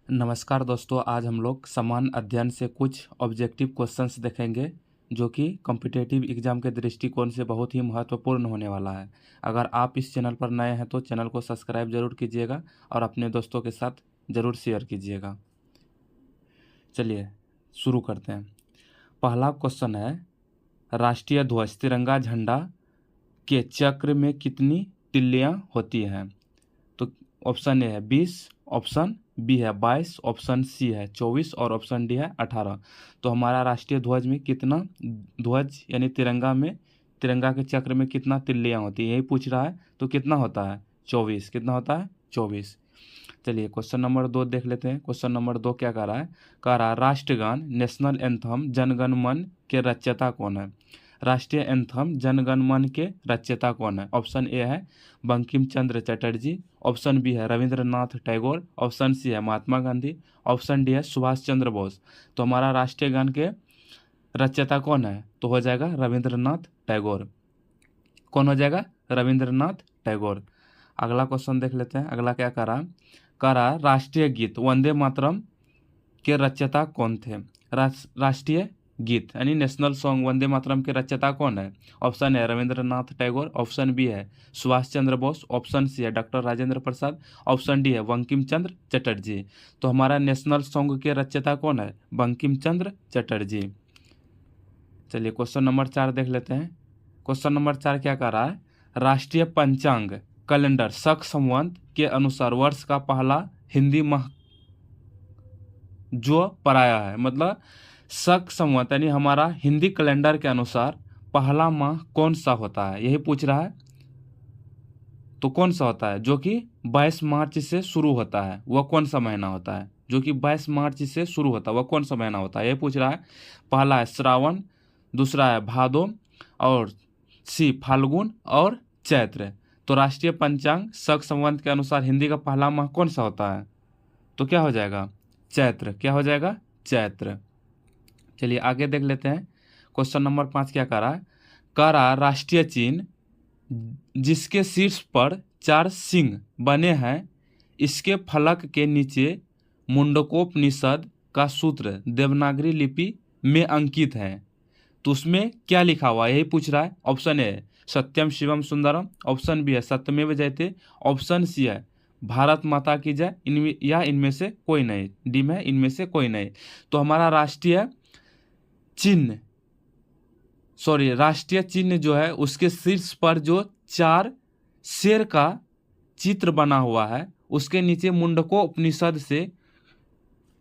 नमस्कार दोस्तों, आज हम लोग समान अध्ययन से कुछ ऑब्जेक्टिव क्वेश्चंस देखेंगे जो कि कॉम्पिटिटिव एग्जाम के दृष्टिकोण से बहुत ही महत्वपूर्ण होने वाला है। अगर आप इस चैनल पर नए हैं तो चैनल को सब्सक्राइब जरूर कीजिएगा और अपने दोस्तों के साथ ज़रूर शेयर कीजिएगा। चलिए शुरू करते हैं। पहला क्वेश्चन है, राष्ट्रीय ध्वज तिरंगा झंडा के चक्र में कितनी तिल्लियाँ होती हैं? तो ऑप्शन ए है 20, ऑप्शन बी है 22, ऑप्शन सी है 24 और ऑप्शन डी है 18। तो हमारा राष्ट्रीय ध्वज में कितना ध्वज यानी तिरंगा में तिरंगा के चक्र में कितना तिल्लियाँ होती है, यही पूछ रहा है। तो कितना होता है? 24। कितना होता है? 24। चलिए क्वेश्चन नंबर 2 देख लेते हैं। क्वेश्चन नंबर 2 क्या कह रहा है राष्ट्रगान नेशनल एंथम जनगण मन के रचयिता कौन है? राष्ट्रीय एंथम जनगण मन के रचयिता कौन है? ऑप्शन ए है बंकिम चंद्र चटर्जी, ऑप्शन बी है रविंद्रनाथ टैगोर, ऑप्शन सी है महात्मा गांधी, ऑप्शन डी है सुभाष चंद्र बोस। तो हमारा राष्ट्रीय गान के रचयिता कौन है? तो हो जाएगा रविंद्रनाथ टैगोर। कौन हो जाएगा? रविंद्रनाथ टैगोर। अगला क्वेश्चन देख लेते हैं। अगला क्या कह रहा राष्ट्रीय गीत वंदे मातरम के रचयिता कौन थे? राष्ट्रीय गीत यानी नेशनल सॉन्ग वंदे मातरम के रचयिता कौन है? ऑप्शन है रविंद्रनाथ टैगोर, ऑप्शन बी है सुभाष चंद्र बोस, ऑप्शन सी है doctor Rajendra Prasad, option D है बंकिम चंद्र चटर्जी। तो हमारा नेशनल सॉन्ग के रचयिता कौन है? बंकिम चंद्र चटर्जी। चलिए क्वेश्चन नंबर 4 देख लेते हैं। क्वेश्चन नंबर 4 क्या कह रहा है राष्ट्रीय पंचांग कैलेंडर शक संवत के अनुसार वर्ष का पहला हिंदी माह जो पराया है, मतलब शक संवत यानी हमारा हिंदी कैलेंडर के अनुसार पहला माह कौन सा होता है, यही पूछ रहा है। तो कौन सा होता है जो कि 22 मार्च से शुरू होता है, वह कौन सा महीना होता है? जो कि 22 मार्च से शुरू होता है वह कौन सा महीना होता है, यही पूछ रहा है। पहला है श्रावण, दूसरा है भादो, और सी फाल्गुन और चैत्र। तो राष्ट्रीय पंचांग शक संवत के अनुसार हिंदी का पहला माह कौन सा होता है? तो क्या हो जाएगा? चैत्र। क्या हो जाएगा? चैत्र। चलिए आगे देख लेते हैं। क्वेश्चन नंबर 5 क्या कह रहा राष्ट्रीय चिन्ह जिसके शीर्ष पर 4 सिंह बने हैं, इसके फलक के नीचे मुंडकोपनिषद का सूत्र देवनागरी लिपि में अंकित है। तो उसमें क्या लिखा हुआ है, यही पूछ रहा है। ऑप्शन ए सत्यम शिवम सुंदरम, ऑप्शन बी है सत्यमेव जयते, ऑप्शन सी है भारत माता की जय, इनमें या इनमें से कोई नहीं, डी में इनमें से कोई नहीं। तो हमारा राष्ट्रीय चिन्ह जो है उसके शीर्ष पर जो 4 शेर का चित्र बना हुआ है, उसके नीचे मुंडको उपनिषद से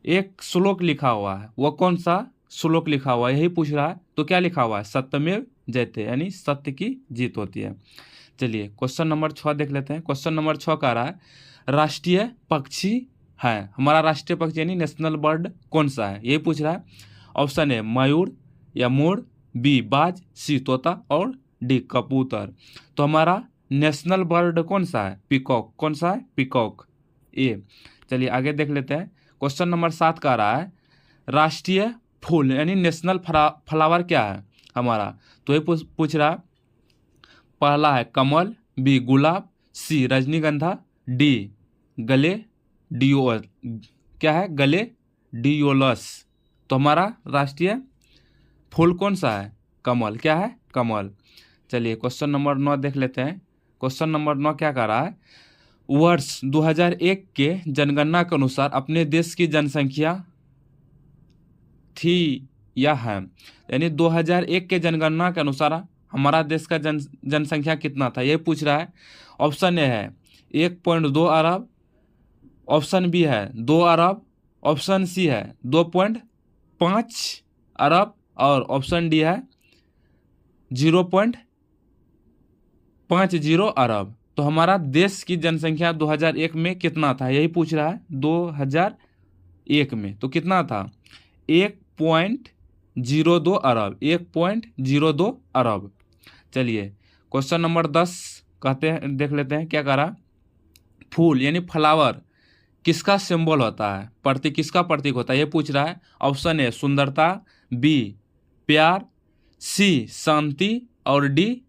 एक श्लोक लिखा हुआ है। वह कौन सा श्लोक लिखा हुआ है, यही पूछ रहा है। तो क्या लिखा हुआ है? सत्यमेव जयते यानी सत्य की जीत होती है। चलिए क्वेश्चन नंबर 6 देख लेते हैं। क्वेश्चन नंबर 6 कह रहा है राष्ट्रीय पक्षी है, हमारा राष्ट्रीय पक्षी यानी नेशनल बर्ड कौन सा है, यही पूछ रहा है। ऑप्शन ए मयूर या मोर, बी बाज, सी तोता और डी कबूतर। तो हमारा नेशनल बर्ड कौन सा है? पीकॉक। कौन सा है? पीकॉक ए। चलिए आगे देख लेते हैं। क्वेश्चन नंबर 7 कह रहा है राष्ट्रीय फूल यानी नेशनल फ्लावर क्या है हमारा? तो ये पूछ रहा है। पहला है कमल, बी गुलाब, सी रजनीगंधा, डी गले डियो क्या है? गले डियोलस। तो हमारा राष्ट्रीय फूल कौन सा है? कमल। क्या है? कमल। चलिए क्वेश्चन नंबर 9 देख लेते हैं। क्वेश्चन नंबर 9 क्या कह रहा है वर्ष 2001 के जनगणना के अनुसार अपने देश की जनसंख्या थी या है, यानी 2001 के जनगणना के अनुसार हमारा देश का जनसंख्या कितना था, यह पूछ रहा है। ऑप्शन ए है 1.2 अरब, ऑप्शन बी है 2 अरब, ऑप्शन सी है 2.5 अरब और ऑप्शन डी है 0.50 अरब। तो हमारा देश की जनसंख्या 2001 में कितना था, यही पूछ रहा है। 2001 में तो कितना था? 1.02 अरब। 1.02 अरब। चलिए क्वेश्चन नंबर 10 कहते हैं, देख लेते हैं क्या कह रहा। फूल यानी फ्लावर किसका सिंबल होता है, प्रतीक किसका प्रतीक होता है, ये पूछ रहा है। ऑप्शन ए सुंदरता, बी प्यार, सी शांति और डी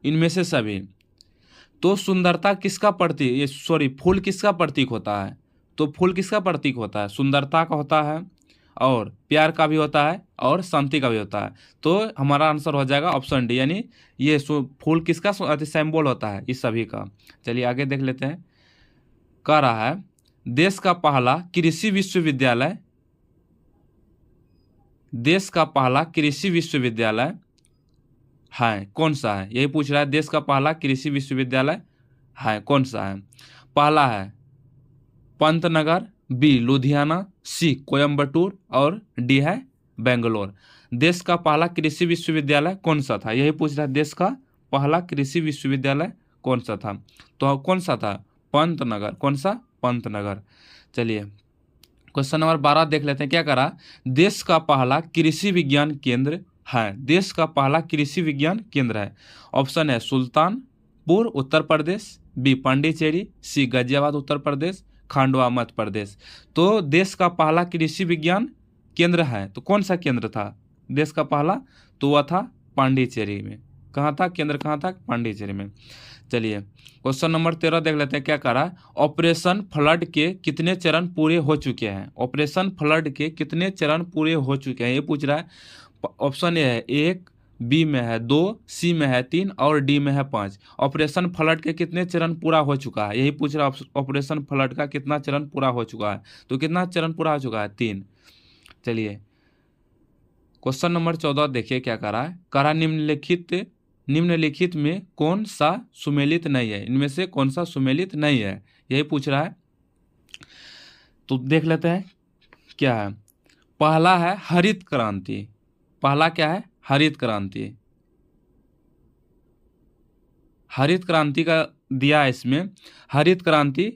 इनमें से सभी। तो सुंदरता किसका प्रतीक फूल किसका प्रतीक होता है? तो फूल किसका प्रतीक होता है? सुंदरता का होता है, और प्यार का भी होता है, और शांति का भी होता है। तो हमारा आंसर हो जाएगा ऑप्शन डी, यानी ये फूल किसका सिंबल होता है? इस सभी का। चलिए आगे देख लेते हैं। कह रहा है देश का पहला कृषि विश्वविद्यालय, देश का पहला कृषि विश्वविद्यालय है कौन सा है? यही पूछ रहा है, देश का पहला कृषि विश्वविद्यालय है कौन सा है? पहला है पंतनगर, बी लुधियाना, सी कोयम्बटूर, और डी है बेंगलोर। देश का पहला कृषि विश्वविद्यालय कौन सा था? यही पूछ रहा है, देश का पहला कृषि विश्वविद्यालय कौन सा था? तो कौन सा था? पंतनगर। कौन सा? पंतनगर। चलिए क्वेश्चन नंबर 12 देख लेते हैं। क्या करा? देश का पहला कृषि विज्ञान केंद्र है, देश का पहला कृषि विज्ञान केंद्र है। ऑप्शन है सुल्तानपुर उत्तर प्रदेश, बी पांडिचेरी, सी गाजियाबाद उत्तर प्रदेश, खांडवा मध्य प्रदेश। तो देश का पहला कृषि विज्ञान केंद्र है, तो कौन सा केंद्र था देश का पहला? तो वह था पांडिचेरी में। कहाँ था केंद्र? कहाँ था? पांडिचेरी में। चलिए क्वेश्चन नंबर 13 देख लेते हैं। क्या करा? ऑपरेशन फ्लड के कितने चरण पूरे हो चुके हैं? ऑपरेशन फ्लड के कितने चरण पूरे हो चुके हैं, ये पूछ रहा है। ऑप्शन ए है 1, बी में है 2, सी में है 3, और डी में है 5। ऑपरेशन फ्लड के कितने चरण पूरा हो चुका है, यही पूछ रहा है। ऑपरेशन फ्लड का कितना चरण पूरा हो चुका है? तो कितना चरण पूरा हो चुका है? 3। चलिए क्वेश्चन नंबर 14 देखिए क्या कह रहा है। कह रहा निम्नलिखित में कौन सा सुमेलित नहीं है? इनमें से कौन सा सुमेलित नहीं है, यही पूछ रहा है। तो देख लेते हैं क्या है। पहला है हरित क्रांति। पहला क्या है? हरित क्रांति। हरित क्रांति का दिया है इसमें। हरित क्रांति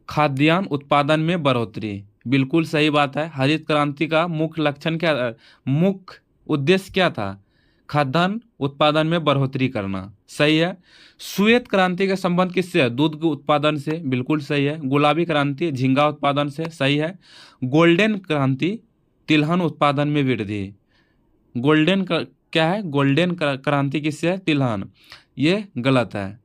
खाद्यान्न उत्पादन में बढ़ोतरी। बिल्कुल सही बात है। हरित क्रांति का मुख्य लक्षण क्या, मुख्य उद्देश्य क्या था? खाद्यान्न उत्पादन में बढ़ोतरी करना। सही है। श्वेत क्रांति का संबंध किससे है? दूध के उत्पादन से। बिल्कुल सही है। गुलाबी क्रांति झींगा उत्पादन से। सही है। गोल्डन क्रांति तिलहन उत्पादन में वृद्धि। गोल्डन क्या है? गोल्डन क्रांति किससे है? तिलहन। ये गलत है।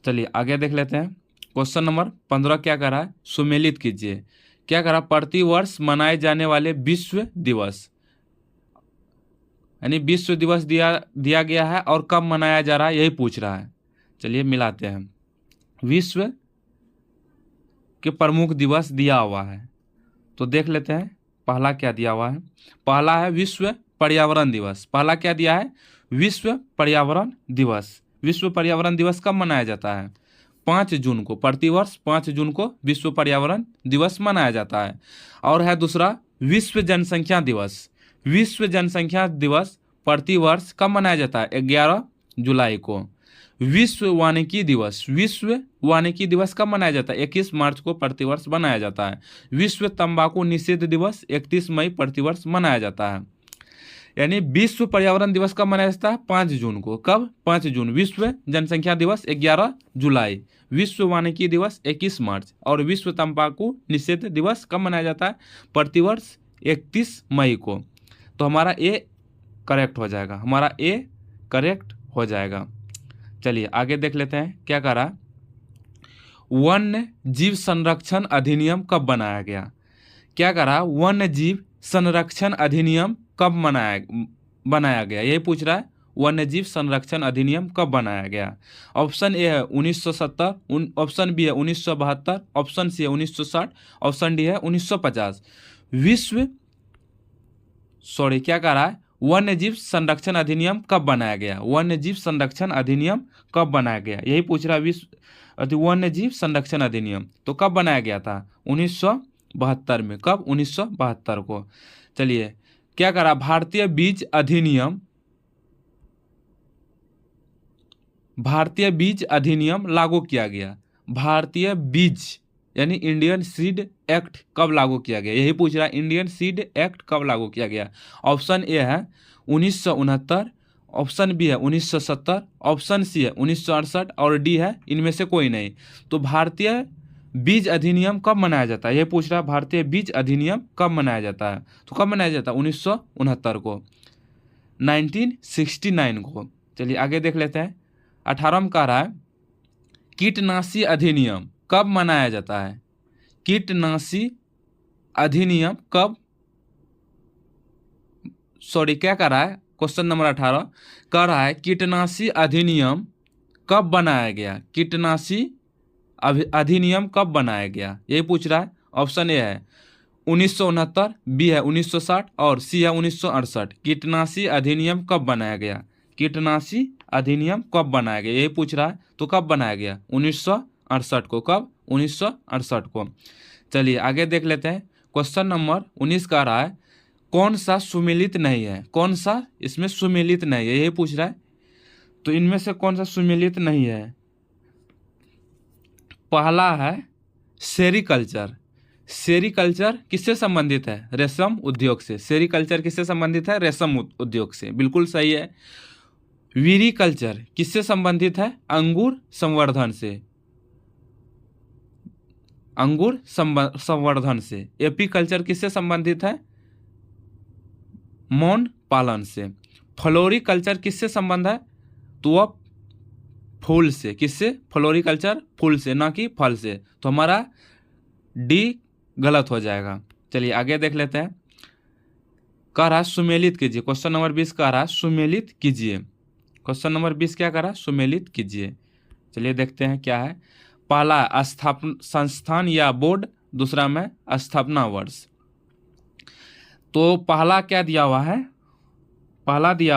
चलिए आगे देख लेते हैं। क्वेश्चन नंबर 15 क्या कर रहा है? सुमेलित कीजिए। क्या कर रहा? प्रतिवर्ष मनाए जाने वाले विश्व दिवस, यानी विश्व दिवस दिया गया है और कब मनाया जा रहा है, यही पूछ रहा है। चलिए मिलाते हैं। विश्व के प्रमुख दिवस दिया हुआ है, तो देख लेते हैं पहला क्या दिया हुआ है। पहला है विश्व पर्यावरण दिवस। पहला क्या दिया है? विश्व पर्यावरण दिवस। विश्व पर्यावरण दिवस कब मनाया जाता है? 5 जून को। प्रतिवर्ष 5 जून को विश्व पर्यावरण दिवस मनाया जाता है। और है दूसरा विश्व जनसंख्या दिवस। विश्व जनसंख्या दिवस प्रतिवर्ष कब मनाया जाता है? 11 जुलाई को। विश्व वानिकी दिवस, विश्व वानिकी दिवस कब मनाया जाता है? 21 मार्च को प्रतिवर्ष मनाया जाता है। विश्व तंबाकू निषेध दिवस 31 मई प्रतिवर्ष मनाया जाता है। यानी विश्व पर्यावरण दिवस कब मनाया जाता है? 5 जून को। कब? 5 जून। विश्व जनसंख्या दिवस 11 जुलाई। विश्व वानिकी दिवस 21 मार्च। और विश्व तंबाकू निषेध दिवस कब मनाया जाता है? प्रतिवर्ष 31 मई को। तो हमारा ए करेक्ट हो जाएगा। हमारा ए करेक्ट हो जाएगा। चलिए आगे देख लेते हैं क्या कह रहा है। वन्य जीव संरक्षण अधिनियम कब बनाया गया? क्या कह रहा है? वन्य जीव संरक्षण अधिनियम कब बनाया गया, यही पूछ रहा है। वन्य जीव संरक्षण अधिनियम कब बनाया गया? ऑप्शन ए है 1970, ऑप्शन बी है 1972, ऑप्शन सी है 1960, ऑप्शन डी है 1950। क्या कह रहा है? वन्य जीव संरक्षण अधिनियम कब बनाया गया? वन्य जीव संरक्षण अधिनियम कब बनाया गया, यही पूछ रहा है। वन्य जीव संरक्षण अधिनियम तो कब बनाया गया था? 1972 में। कब? 1972 को। चलिए क्या करा? भारतीय बीज अधिनियम, भारतीय बीज अधिनियम लागू किया गया। भारतीय बीज यानी इंडियन सीड एक्ट कब लागू किया गया, यही पूछ रहा है। इंडियन सीड एक्ट कब लागू किया गया? ऑप्शन ए है 1969, ऑप्शन बी है 1970, ऑप्शन सी है 1968 और डी है इनमें से कोई नहीं। तो भारतीय बीज अधिनियम कब मनाया जाता है, यह पूछ रहा है। भारतीय बीज अधिनियम कब मनाया जाता है? तो कब मनाया जाता है? 1969 को, 1969 को। चलिए आगे देख लेते हैं। 18 में कह रहा है कीटनाशी अधिनियम कब मनाया जाता है? कीटनाशी अधिनियम कब, सॉरी क्या कर रहा है, क्वेश्चन नंबर 18 कह रहा है कीटनाशी अधिनियम कब बनाया गया, कीटनाशी अधिनियम कब बनाया गया, यही पूछ रहा है। ऑप्शन ए है 1969, बी है 1960 और सी है 1968। कीटनाशी अधिनियम कब बनाया गया, कीटनाशी अधिनियम कब बनाया गया, यही पूछ रहा है। तो कब बनाया गया, 1968 को। कब, 1968 को। चलिए आगे देख लेते हैं। क्वेश्चन नंबर 19 का रहा है कौन सा सुमेलित नहीं है, कौन सा इसमें सुमेलित नहीं है, यही पूछ रहा है। तो इनमें से कौन सा सुमेलित नहीं है, पहला है सेरिकल्चर। सेरिकल्चर किससे संबंधित है, रेशम उद्योग से। सेरिकल्चर किससे संबंधित है, रेशम उद्योग से, बिल्कुल सही है। वीरिकल्चर किससे संबंधित है, अंगूर संवर्धन से, अंगूर संवर्धन से। एपीकल्चर किससे संबंधित है, मौन पालन से। फ्लोरिकल्चर किससे संबंध है, तो वह फूल से, किससे, फ्लोरिकल्चर फूल से, ना कि फल से। तो हमारा डी गलत हो जाएगा। चलिए आगे देख लेते हैं। कह रहा है सुमेलित कीजिए, क्वेश्चन नंबर 20 कह रहा है सुमेलित कीजिए। क्वेश्चन नंबर 20 क्या कह रहा है, सुमेलित कीजिए। चलिए देखते हैं क्या है। पहला स्थापना संस्थान या बोर्ड, दूसरा में स्थापना वर्ष। तो पहला क्या दिया हुआ है, पहला दिया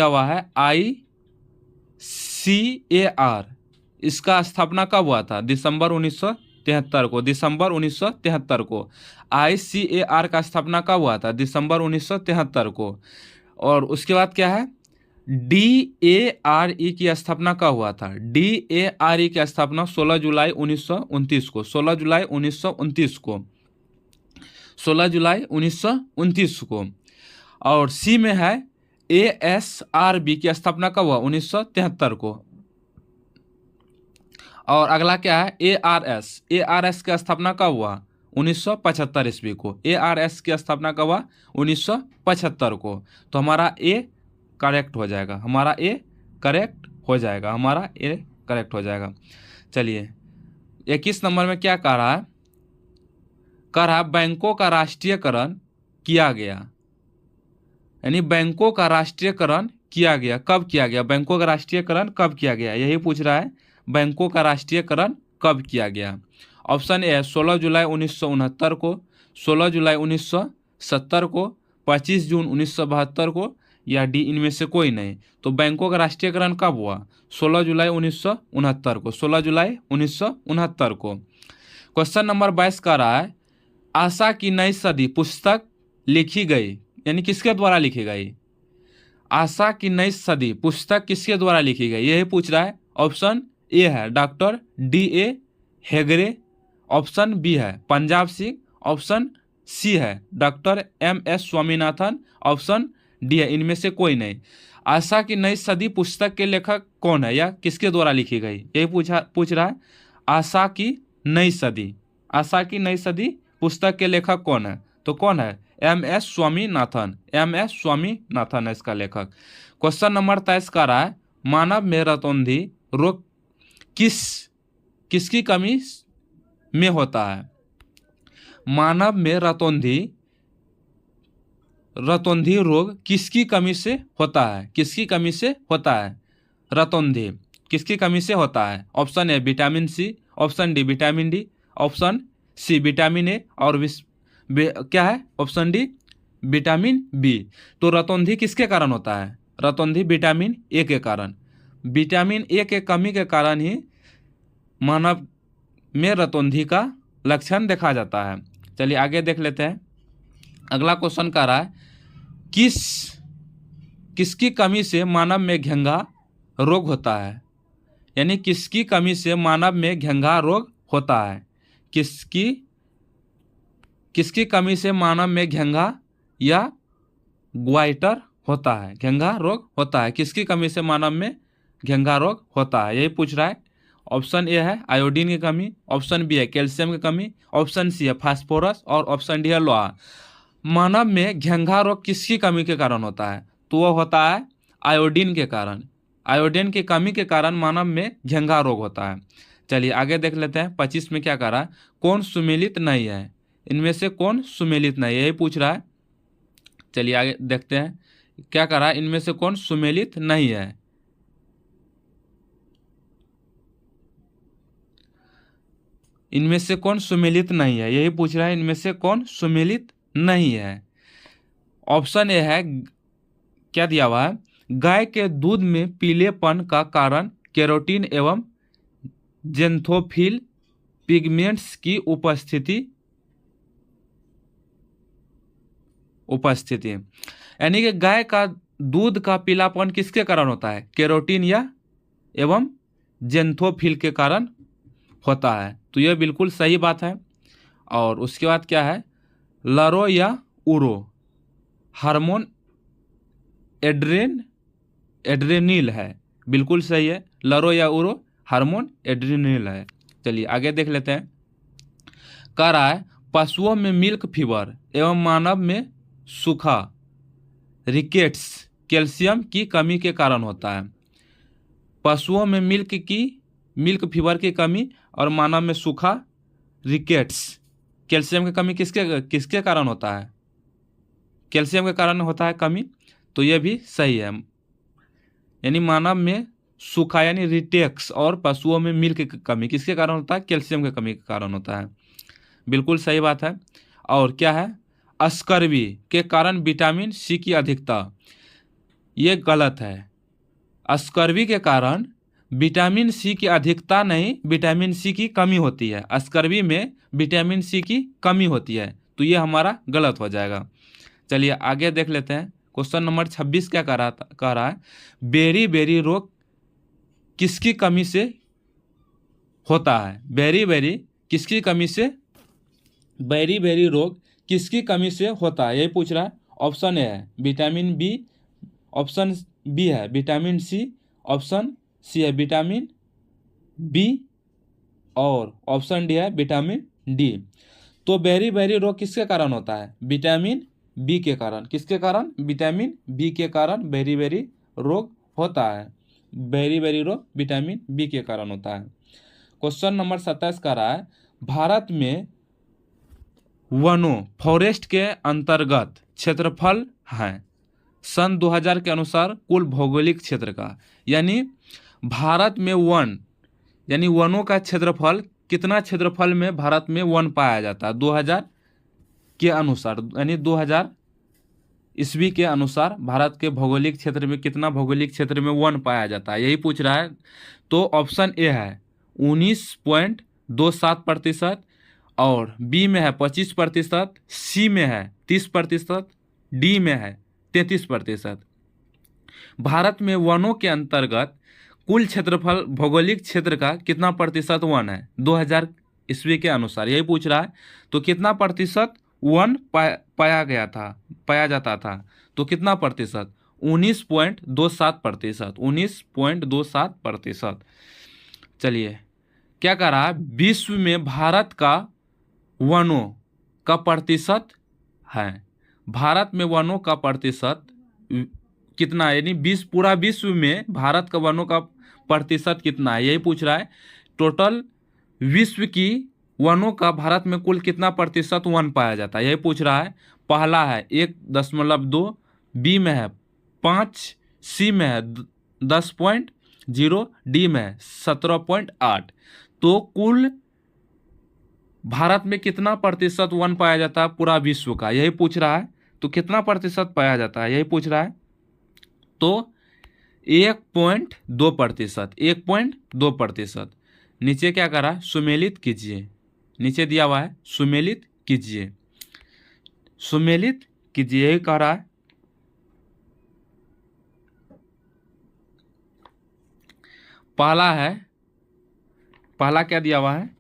हुआ है ICAR। इसका स्थापना कब हुआ था, दिसंबर 1973 को, दिसंबर 1973 को। ICAR का स्थापना कब हुआ था, दिसंबर 1973 को। और उसके बाद क्या है, DARE की स्थापना कब हुआ था, DARE की स्थापना 16 जुलाई 1929 को, 16 जुलाई 1929 को, 16 जुलाई 1929 को। और सी में है ASRB की स्थापना कब हुआ, 1973 को। और अगला क्या है, ARS की स्थापना कब हुआ, 1975 ईस्वी को। ARS की स्थापना कब हुआ, 1975 को। तो हमारा ए करेक्ट हो जाएगा, हमारा ए करेक्ट हो जाएगा, हमारा ए करेक्ट हो जाएगा। चलिए 21 नंबर में क्या कह रहा है, कह रहा है बैंकों का राष्ट्रीयकरण किया गया, यानी बैंकों का राष्ट्रीयकरण किया गया, कब किया गया, बैंकों का राष्ट्रीयकरण कब किया गया, यही पूछ रहा है। बैंकों का राष्ट्रीयकरण कब किया गया। ऑप्शन ए है 16 जुलाई 1969 को, 16 जुलाई 1970 को, 25 जून 1972 को, या डी इनमें से कोई नहीं। तो बैंकों का राष्ट्रीयकरण कब हुआ, 16 जुलाई 1969 को, 16 जुलाई 1969 को। क्वेश्चन नंबर 22 का रहा है आशा की नई सदी पुस्तक लिखी गई, यानी किसके द्वारा लिखी गई, आशा की नई सदी पुस्तक किसके द्वारा लिखी गई, यही पूछ रहा है। ऑप्शन ए है doctor DA Hegde, option B है पंजाब सिंह, ऑप्शन सी है doctor MS Swaminathan, option D है इनमें से कोई नहीं। आशा की नई सदी पुस्तक के लेखक कौन है या किसके द्वारा लिखी गई, यही पूछ रहा है। आशा की नई सदी, आशा की नई सदी पुस्तक के लेखक कौन है, तो कौन है, MS स्वामीनाथन, MS स्वामीनाथन है इसका लेखक। क्वेश्चन नंबर 23 का रहा है मानव में रतौंधी रोग किसकी कमी में होता है, मानव में रतौंधी रोग किसकी कमी से होता है, किसकी कमी से होता है, रतौंधी किसकी कमी से होता है। Option A vitamin C, option D vitamin D, option C vitamin A, और क्या है, ऑप्शन डी विटामिन बी। तो रतौंधी किसके कारण होता है, रतौंधी विटामिन ए के कारण, विटामिन ए के कमी के कारण ही मानव में रतौंधी का लक्षण देखा जाता है। चलिए आगे देख लेते हैं। अगला क्वेश्चन कह रहा है किसकी कमी से मानव में घेंघा रोग होता है, यानी किसकी कमी से मानव में घेंघा रोग होता है, किसकी कमी से मानव में घेंघा या ग्वाइटर होता है, घेंघा रोग होता है, किसकी कमी से मानव में घेंघा रोग होता है, यही पूछ रहा है। ऑप्शन ए है आयोडीन की कमी, ऑप्शन बी है कैल्शियम की कमी, ऑप्शन सी है फास्फोरस, और ऑप्शन डी है लोहा। मानव में घेंघा रोग किसकी कमी के कारण होता है, तो वह होता है आयोडीन के कारण, आयोडीन की कमी के कारण मानव में घेंघा रोग होता है। चलिए आगे देख लेते हैं 25 में क्या कह रहा है, कौन सुमेलित नहीं है, इनमें से कौन सुमेलित नहीं है, यही पूछ रहा है। चलिए आगे देखते हैं क्या कह रहा है, इनमें से कौन सुमेलित नहीं है। इनमें से कौन सुमेलित नहीं है, यही पूछ रहा है, इनमें से कौन सुमेलित नहीं है। ऑप्शन ए है, क्या दिया हुआ है, गाय के दूध में पीलेपन का कारण कैरोटीन एवं जेंथोफिल पिगमेंट्स की उपस्थिति। यानी कि गाय का दूध का पीलापन किसके कारण होता है, कैरोटीन या एवं जेंथोफिल के कारण होता है। तो यह बिल्कुल सही बात है। और उसके बाद क्या है, लरो या उरो हार्मोन एड्रेनिल है, बिल्कुल सही है, लरो या उरो हार्मोन एड्रेनिल है। चलिए आगे देख लेते हैं। कह रहा है पशुओं में मिल्क फीवर एवं मानव में सूखा रिकेट्स कैल्शियम की कमी के कारण होता है। पशुओं में मिल्क फीवर की कमी और मानव में सूखा रिकेट्स कैल्शियम की कमी किसके कारण होता है, कैल्शियम के कारण होता है कमी। तो यह भी सही है, यानी मानव में सूखा यानी रिटेक्स और पशुओं में मिल्क की कमी किसके कारण होता है, कैल्शियम की कमी के कारण होता है, बिल्कुल सही बात है। और क्या है, अस्कर्वी के कारण विटामिन सी की अधिकता, ये गलत है। अस्कर्वी के कारण विटामिन सी की अधिकता नहीं, विटामिन सी की कमी होती है। अस्कर्वी में विटामिन सी की कमी होती है, तो ये हमारा गलत हो जाएगा। चलिए आगे देख लेते हैं। क्वेश्चन नंबर 26 क्या कह रहा है, बेरी बेरी रोग किसकी कमी से होता है, बेरी बेरी किसकी कमी से, बेरी बेरी रोग किसकी कमी से होता है, यही पूछ रहा है। ऑप्शन ए है विटामिन बी, ऑप्शन बी है विटामिन सी, ऑप्शन सी है विटामिन बी और ऑप्शन डी है विटामिन डी। तो बेरी बेरी रोग किसके कारण होता है, विटामिन बी के कारण। किसके कारण, विटामिन बी के कारण बेरी बेरी रोग होता है। बेरी बेरी रोग विटामिन बी के कारण होता है। क्वेश्चन नंबर 27 का रहा है, भारत में वनों फॉरेस्ट के अंतर्गत क्षेत्रफल है सन 2000 के अनुसार कुल भौगोलिक क्षेत्र का। यानी भारत में वन यानी वनों का क्षेत्रफल, कितना क्षेत्रफल में भारत में वन पाया जाता है 2000 के अनुसार, यानी 2000 ईस्वी के अनुसार भारत के भौगोलिक क्षेत्र में कितना भौगोलिक क्षेत्र में वन पाया जाता है, यही पूछ रहा है। तो ऑप्शन ए है 19.27%, और बी में है 25%, सी में है 30%, डी में है 33%। भारत में वनों के अंतर्गत कुल क्षेत्रफल भौगोलिक क्षेत्र का कितना प्रतिशत वन है 2000 ईस्वी के अनुसार, यही पूछ रहा है। तो कितना प्रतिशत वन पाया जाता था, तो कितना प्रतिशत, 19.27%, 19.27%। चलिए क्या कह रहा है, विश्व में भारत का वनों का प्रतिशत है, भारत में वनों का प्रतिशत कितना, यानी पूरा विश्व में भारत का वनों का प्रतिशत कितना है, यही पूछ रहा है। टोटल विश्व की वनों का भारत में कुल कितना प्रतिशत वन पाया जाता है, यही पूछ रहा है। पहला है 1.2, बी में है 5, सी में है 10.0, डी में है 17.8। तो कुल भारत में कितना प्रतिशत वन पाया जाता है पूरा विश्व का, यही पूछ रहा है। तो कितना प्रतिशत पाया जाता है, यही पूछ रहा है। तो 1.2%, 1.2%। नीचे क्या करा, सुमेलित कीजिए, नीचे दिया हुआ है सुमेलित कीजिए, सुमेलित कीजिए, यही कह रहा है। पहला क्या दिया हुआ है,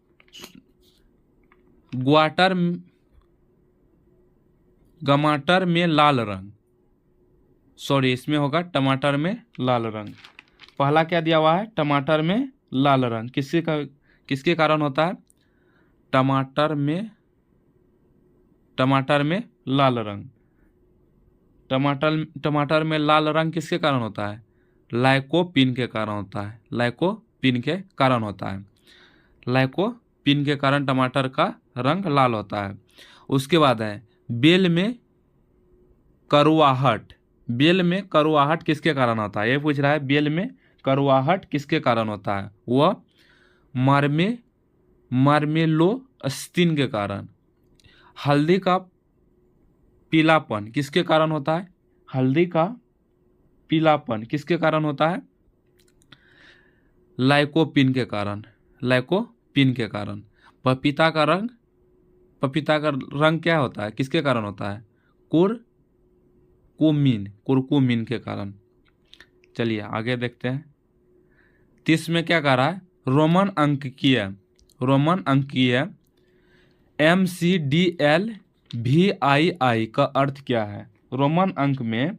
गमाटर में लाल रंग, सॉरी इसमें होगा टमाटर में लाल रंग। पहला क्या दिया हुआ है, टमाटर में लाल रंग किसके कारण होता है, टमाटर में लाल रंग, टमाटर में लाल रंग किसके कारण होता है, लाइकोपिन के कारण होता है, लाइकोपिन के कारण होता है। लाइकोपिन के कारण टमाटर का रंग लाल होता है। उसके बाद है बेल में करुआहट। बेल में करुआहट किसके कारण होता है, ये पूछ रहा है। बेल में करुआहट किसके कारण होता है, वह मार्मेलोस्टिन के कारण। हल्दी का पीलापन किसके कारण होता है, हल्दी का पीलापन किसके कारण होता है, लाइकोपिन के कारण। लाइकोपिन के कारण। पपीता का रंग क्या होता है, किसके कारण होता है, कुरकुमीन के कारण। चलिए आगे देखते हैं। 30 में क्या कह रहा है, रोमन अंकीय MCDLVII का अर्थ क्या है। रोमन अंक में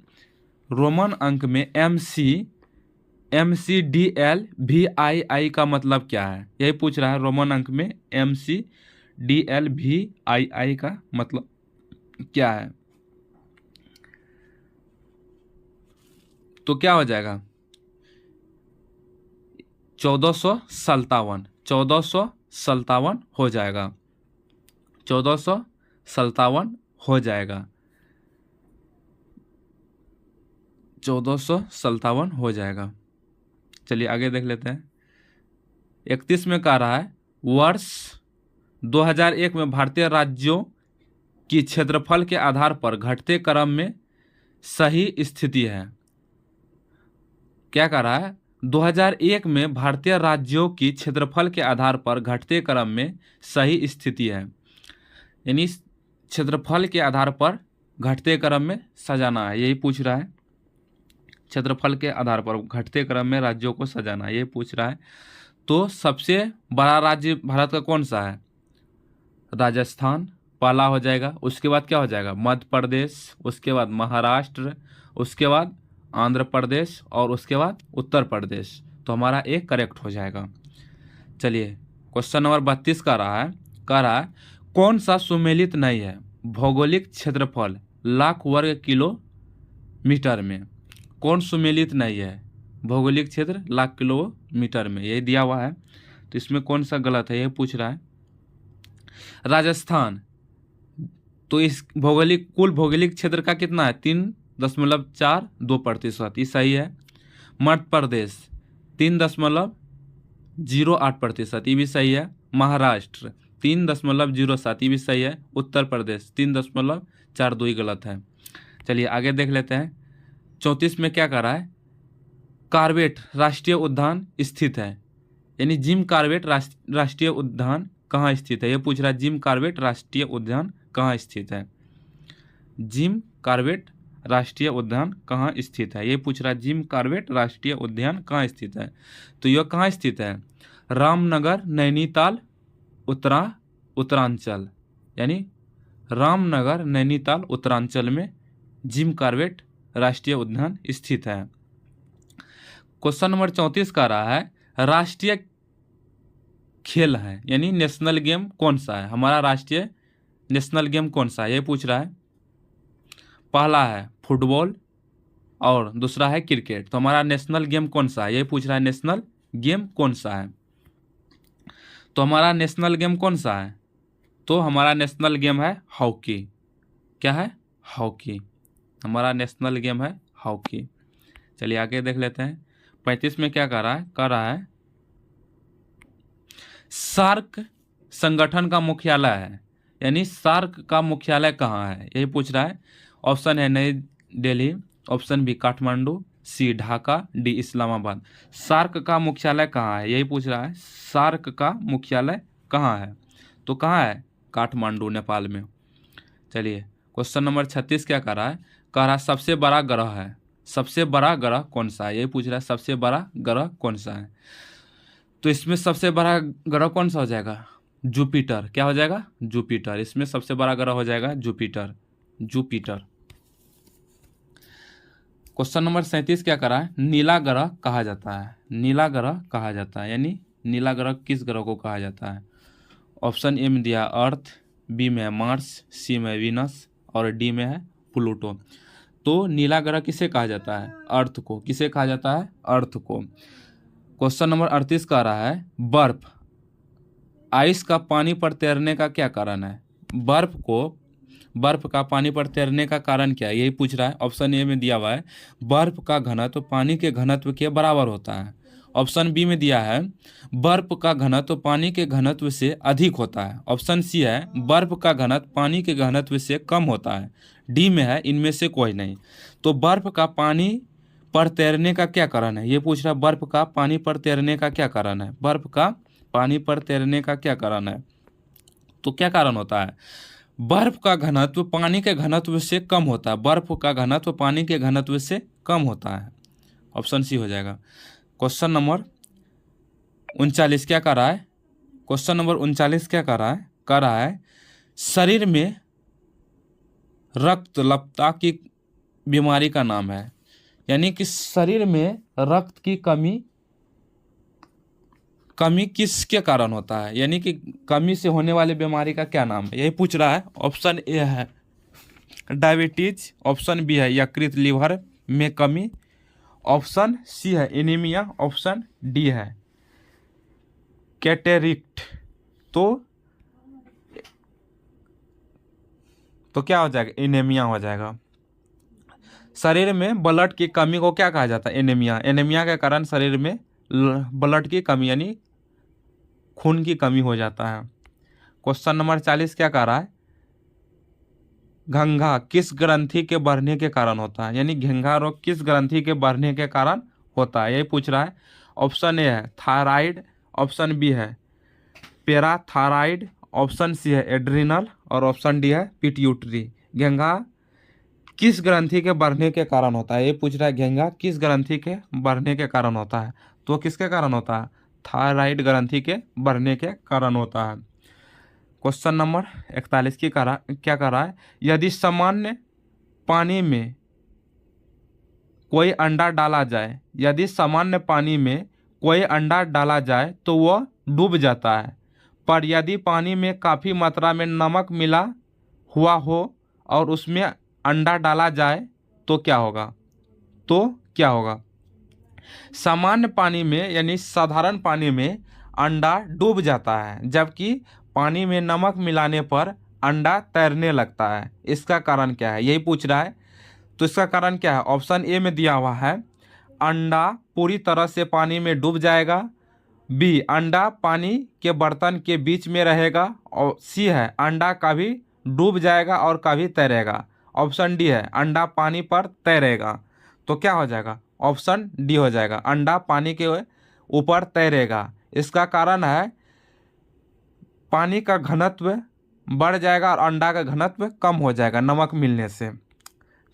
MCDLVII का मतलब क्या है, यही पूछ रहा है। रोमन अंक में MCDLVII का मतलब क्या है। तो क्या हो जाएगा 1457 हो जाएगा। 1457 हो जाएगा। 1457 हो जाएगा। चलिए आगे देख लेते हैं। 31 में कह रहा है वर्ष 2001 में भारतीय राज्यों की क्षेत्रफल के आधार पर घटते क्रम में सही स्थिति है। क्या कह रहा है, 2001 में भारतीय राज्यों की क्षेत्रफल के आधार पर घटते क्रम में सही स्थिति है। यानी क्षेत्रफल के आधार पर घटते क्रम में सजाना है, यही पूछ रहा है। क्षेत्रफल के आधार पर घटते क्रम में राज्यों को सजाना, यही पूछ रहा है। तो सबसे बड़ा राज्य भारत का कौन सा है, राजस्थान पहला हो जाएगा। उसके बाद क्या हो जाएगा, मध्य प्रदेश, उसके बाद महाराष्ट्र, उसके बाद आंध्र प्रदेश और उसके बाद उत्तर प्रदेश। तो हमारा एक करेक्ट हो जाएगा। चलिए क्वेश्चन नंबर 32 कह रहा है कौन सा सुमेलित नहीं है, भौगोलिक क्षेत्रफल लाख वर्ग किलोमीटर में। कौन सुमेलित नहीं है, भौगोलिक क्षेत्र लाख किलोमीटर में, यही दिया हुआ है। तो इसमें कौन सा गलत है, यह पूछ रहा है। राजस्थान तो इस कुल भौगोलिक क्षेत्र का कितना है, 3.42%, ये सही है। मध्य प्रदेश 3.08%, ये भी सही है। महाराष्ट्र 3.07, ये भी सही है। उत्तर प्रदेश 3.42 गलत है। चलिए आगे देख लेते हैं। 34 में क्या कर रहा है, कॉर्बेट राष्ट्रीय उद्यान स्थित है। यानी जिम कॉर्बेट राष्ट्रीय उद्यान कहाँ स्थित है, ये पूछ रहा है। जिम कॉर्बेट राष्ट्रीय उद्यान कहाँ स्थित है, जिम कॉर्बेट राष्ट्रीय उद्यान कहाँ स्थित है, ये पूछ रहा है। जिम कॉर्बेट राष्ट्रीय उद्यान कहाँ स्थित है, तो यह कहाँ स्थित है, रामनगर नैनीताल उत्तरांचल। यानी रामनगर नैनीताल उत्तरांचल में जिम कॉर्बेट राष्ट्रीय उद्यान स्थित है। क्वेश्चन नंबर 34 का रहा है राष्ट्रीय खेल है, यानी नेशनल गेम कौन सा है, हमारा राष्ट्रीय नेशनल गेम कौन सा है, ये पूछ रहा है। पहला है फुटबॉल और दूसरा है क्रिकेट। तो हमारा नेशनल गेम कौन सा है, ये पूछ रहा है। नेशनल गेम कौन सा है, तो हमारा नेशनल गेम कौन सा है, तो हमारा नेशनल गेम है हॉकी। क्या है, हॉकी। हमारा नेशनल गेम है हॉकी। चलिए आगे देख लेते हैं। 35 में क्या कर रहा है सार्क संगठन का मुख्यालय है, यानी सार्क का मुख्यालय कहाँ है, यही पूछ रहा है। ऑप्शन है नई दिल्ली, ऑप्शन बी काठमांडू, सी ढाका, डी इस्लामाबाद। सार्क का मुख्यालय कहाँ है, यही पूछ रहा है। सार्क का मुख्यालय कहाँ है, तो कहाँ है, काठमांडू नेपाल में। चलिए क्वेश्चन नंबर 36 क्या कर रहा है सबसे बड़ा ग्रह है, सबसे बड़ा ग्रह कौन सा है, यही पूछ रहा है। सबसे बड़ा ग्रह कौन सा है, तो इसमें सबसे बड़ा ग्रह कौन सा हो जाएगा, जुपिटर। क्या हो जाएगा, जुपिटर। इसमें सबसे बड़ा ग्रह हो जाएगा जुपिटर। क्वेश्चन नंबर 37 क्या करा है, नीला ग्रह कहा जाता है। नीला ग्रह कहा जाता है, यानी नीला ग्रह किस ग्रह को कहा जाता है। ऑप्शन ए में दिया अर्थ, बी में है मार्स, सी में वीनस और डी में है प्लूटो। तो नीला ग्रह किसे कहा जाता है, अर्थ को। किसे कहा जाता है, अर्थ को। क्वेश्चन नंबर 38 का रहा है बर्फ आइस का पानी पर तैरने का क्या कारण है? बर्फ का पानी पर तैरने का कारण क्या है, यही पूछ रहा है। ऑप्शन ए में दिया हुआ है बर्फ का घनत्व पानी के घनत्व के बराबर होता है। ऑप्शन बी में दिया है बर्फ का घनत्व पानी के घनत्व से अधिक होता है। ऑप्शन सी है बर्फ का घनत्व पानी के घनत्व से कम होता है। डी में है इनमें से कोई नहीं। तो बर्फ का पानी पर तैरने का क्या कारण है, ये पूछ रहा है। बर्फ का पानी पर तैरने का क्या कारण है? बर्फ का पानी पर तैरने का क्या कारण है? तो क्या कारण होता है? बर्फ का घनत्व पानी के घनत्व से कम होता है। बर्फ का घनत्व पानी के घनत्व से कम होता है। ऑप्शन सी हो जाएगा। क्वेश्चन नंबर 39 क्या कर रहा है? क्वेश्चन नंबर 39 क्या कर रहा है शरीर में रक्तल्पता की बीमारी का नाम है। यानी कि शरीर में रक्त की कमी किसके कारण होता है, यानी कि कमी से होने वाली बीमारी का क्या नाम है, यही पूछ रहा है। ऑप्शन ए है डायबिटीज, ऑप्शन बी है यकृत लीवर में कमी, ऑप्शन सी है एनीमिया, ऑप्शन डी है कैटेरिक्ट। तो क्या हो जाएगा? एनीमिया हो जाएगा। शरीर में ब्लड की कमी को क्या कहा जाता है? एनीमिया। एनीमिया के कारण शरीर में ब्लड की कमी यानी खून की कमी हो जाता है। क्वेश्चन नंबर 40 क्या कह रहा है घंघा किस ग्रंथि के बढ़ने के कारण होता है, यानी घंघा रोग किस ग्रंथि के बढ़ने के कारण होता है, यही पूछ रहा है। ऑप्शन ए है थायराइड, ऑप्शन बी है पैराथायराइड, ऑप्शन सी है एड्रिनल और ऑप्शन डी है पिट्यूटरी। घंघा किस ग्रंथि के बढ़ने के कारण होता है, ये पूछ रहा है। घंघा किस ग्रंथि के बढ़ने के कारण होता है? तो किसके कारण होता है? थायराइड ग्रंथि के बढ़ने के कारण होता है। क्वेश्चन नंबर 41 क्या कर रहा है यदि सामान्य पानी में कोई अंडा डाला जाए, यदि सामान्य पानी में कोई अंडा डाला जाए तो वह डूब जाता है, पर यदि पानी में काफ़ी मात्रा में नमक मिला हुआ हो और उसमें अंडा डाला जाए तो क्या होगा? सामान्य पानी में यानी साधारण पानी में अंडा डूब जाता है, जबकि पानी में नमक मिलाने पर अंडा तैरने लगता है। इसका कारण क्या है, यही पूछ रहा है। तो इसका कारण क्या है? ऑप्शन ए में दिया हुआ है अंडा पूरी तरह से पानी में डूब जाएगा, बी अंडा पानी के बर्तन के बीच में रहेगा, और सी है अंडा कभी डूब जाएगा और कभी तैरेगा, ऑप्शन डी है अंडा पानी पर तैरेगा। तो क्या हो जाएगा? ऑप्शन डी हो जाएगा, अंडा पानी के ऊपर तैरेगा। इसका कारण है पानी का घनत्व बढ़ जाएगा और अंडा का घनत्व कम हो जाएगा नमक मिलने से।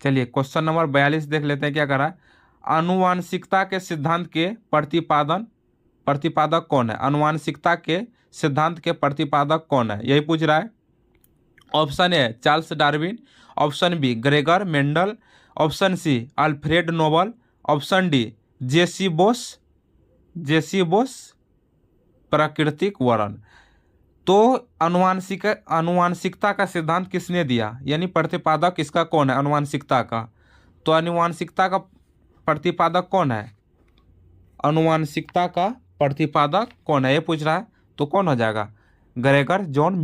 चलिए क्वेश्चन नंबर 42 देख लेते हैं क्या कर रहा है। आनुवांशिकता के सिद्धांत के प्रतिपादक कौन है? आनुवांशिकता के सिद्धांत के प्रतिपादक कौन है, यही पूछ रहा है। Option A Charles Darwin, option B Gregor Mendel, option C Alfred Nobel, option D J C Bose प्राकृतिक वर्ण। तो आनुवांशिकता का सिद्धांत किसने दिया, यानी प्रतिपादक इसका कौन है आनुवांशिकता का? तो आनुवांशिकता का प्रतिपादक कौन है? आनुवांशिकता का प्रतिपादक कौन है, ये पूछ रहा है। तो कौन हो जाएगा? Gregor John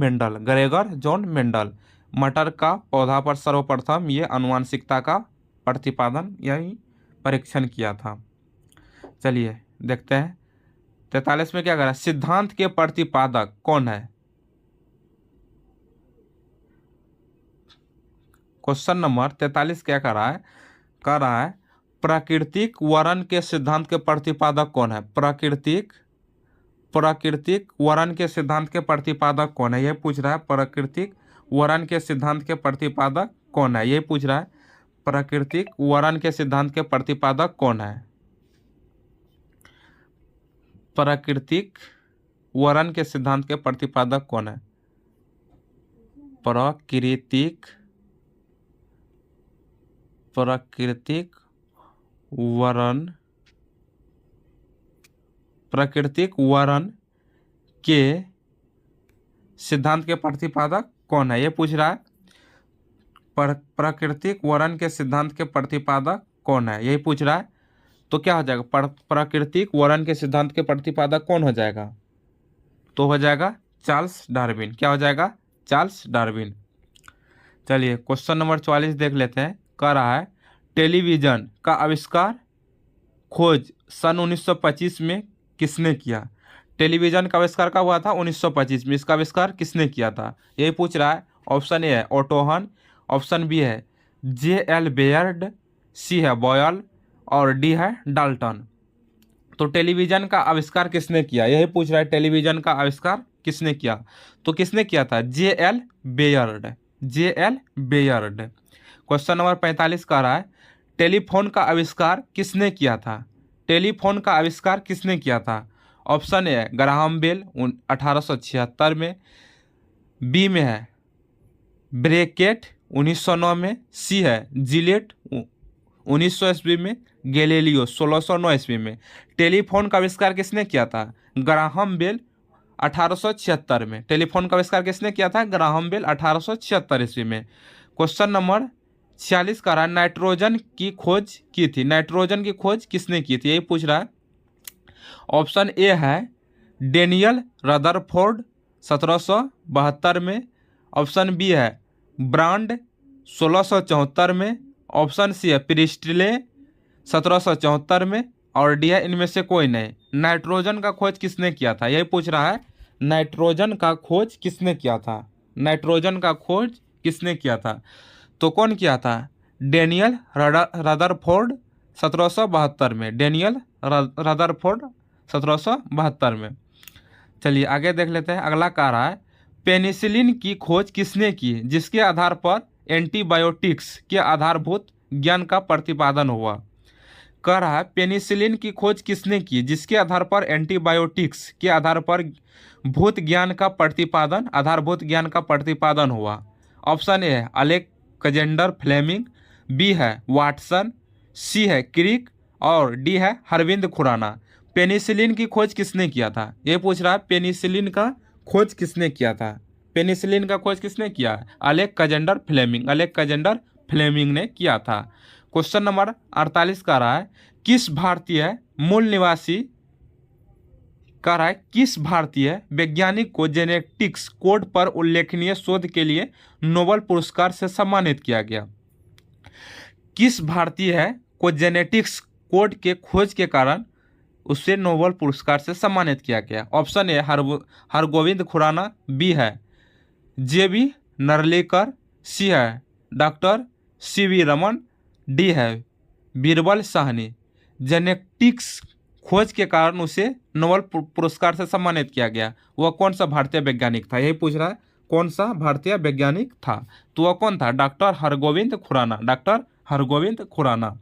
Mendel. मटर का पौधा पर सर्वप्रथम ये आनुवांशिकता का प्रतिपादन यानी परीक्षण किया था। चलिए देखते हैं 43 में क्या कर रहा है। सिद्धांत के प्रतिपादक कौन है? क्वेश्चन नंबर 43 क्या कर रहा है प्राकृतिक वर्ण के सिद्धांत के प्रतिपादक कौन है? प्राकृतिक वर्ण के सिद्धांत के प्रतिपादक कौन है, यह पूछ रहा है। प्राकृतिक वर्ण के सिद्धांत के प्रतिपादक कौन है, यह पूछ रहा है। प्राकृतिक वर्ण के सिद्धांत के प्रतिपादक कौन है? प्राकृतिक वर्ण के सिद्धांत के प्रतिपादक कौन है? प्राकृतिक वर्ण के सिद्धांत के प्रतिपादक कौन है, ये पूछ रहा है। प्राकृतिक वर्ण के सिद्धांत के प्रतिपादक कौन है, यही पूछ रहा है। तो क्या हो जाएगा? प्राकृतिक वर्ण के सिद्धांत के प्रतिपादक कौन हो जाएगा? तो हो जाएगा चार्ल्स डार्विन। क्या हो जाएगा? Charles Darwin. चलिए क्वेश्चन नंबर 44 देख लेते हैं। कह रहा है टेलीविज़न का आविष्कार खोज सन 1925 में किसने किया? टेलीविज़न का आविष्कार कब हुआ था? 1925 में। इसका आविष्कार किसने किया था? यही पूछ रहा है। ऑप्शन ए है ओटो हन, ऑप्शन बी है जे.एल. बेयर्ड, सी है बॉयल और डी है डाल्टन। तो टेलीविज़न का आविष्कार किसने किया? यही पूछ रहा है टेलीविज़न का आविष्कार किसने किया? तो किसने किया था? जे.एल. बेयर्ड। जे.एल. बेयर्ड। क्वेश्चन नंबर 45 कह रहा है टेलीफोन का आविष्कार किसने किया था? टेलीफोन का आविष्कार किसने किया था? ऑप्शन ए है ग्राहम बेल 1876 में, बी में है ब्रैकेट 1909 में, सी है जिलेट 1900 ईस्वी में, गैलीलियो 1609 ईस्वी में। टेलीफोन का आविष्कार किसने किया था? ग्राहम बेल 1876 में। टेलीफोन का आविष्कार किसने किया था? ग्राहम बेल 1876 ईस्वी में। क्वेश्चन नंबर 46 का रहा नाइट्रोजन की खोज की थी। नाइट्रोजन की खोज किसने की थी? यही पूछ रहा है। ऑप्शन ए है डेनियल रदरफोर्ड 1772 में, ऑप्शन बी है ब्रांड 1674 में, ऑप्शन सी है प्रिस्टले 1774 में और डी है इनमें से कोई नहीं। नाइट्रोजन का खोज किसने किया था? यही पूछ रहा है नाइट्रोजन का खोज किसने किया था? नाइट्रोजन का खोज किसने किया था? तो कौन किया था? डेनियल रदरफोर्ड 1772 में। डेनियल रदरफोर्ड 1772 में। चलिए आगे देख लेते हैं। अगला कह रहा है पेनिसिलिन की खोज किसने की जिसके आधार पर एंटीबायोटिक्स के आधारभूत ज्ञान का प्रतिपादन हुआ? कह रहा है पेनिसिलिन की खोज किसने की जिसके आधार पर एंटीबायोटिक्स के आधार पर आधारभूत ज्ञान का प्रतिपादन हुआ? ऑप्शन ए है अलेक्जेंडर फ्लेमिंग, बी है वाटसन, सी है क्रिक और डी है अरविंद खुराना। पेनिसिलिन की खोज किसने किया था? ये पूछ रहा है पेनिसिलिन का खोज किसने किया था? पेनिसिलिन का खोज किसने किया? Alexander Fleming. अलेक्जेंडर फ्लेमिंग ने किया था। क्वेश्चन नंबर 48 का रहा है किस भारतीय मूल निवासी कह रहा है किस भारतीय वैज्ञानिक को जेनेटिक्स कोड पर उल्लेखनीय शोध के लिए नोबेल पुरस्कार से सम्मानित किया गया? किस भारतीय को जेनेटिक्स कोड के खोज के कारण उसे नोबेल पुरस्कार से सम्मानित किया गया? Option A Hargobind Khorana, B है जे.बी. नरलेकर, सी है डॉक्टर सी.वी. रमन, डी है बीरबल साहनी। जेनेटिक्स खोज के कारण उसे नोबेल पुरस्कार से सम्मानित किया गया। वह कौन सा भारतीय वैज्ञानिक था? यही पूछ रहा है कौन सा भारतीय वैज्ञानिक था? तो वह कौन था? डॉक्टर हरगोविंद खुराना। डॉक्टर हरगोविंद खुराना।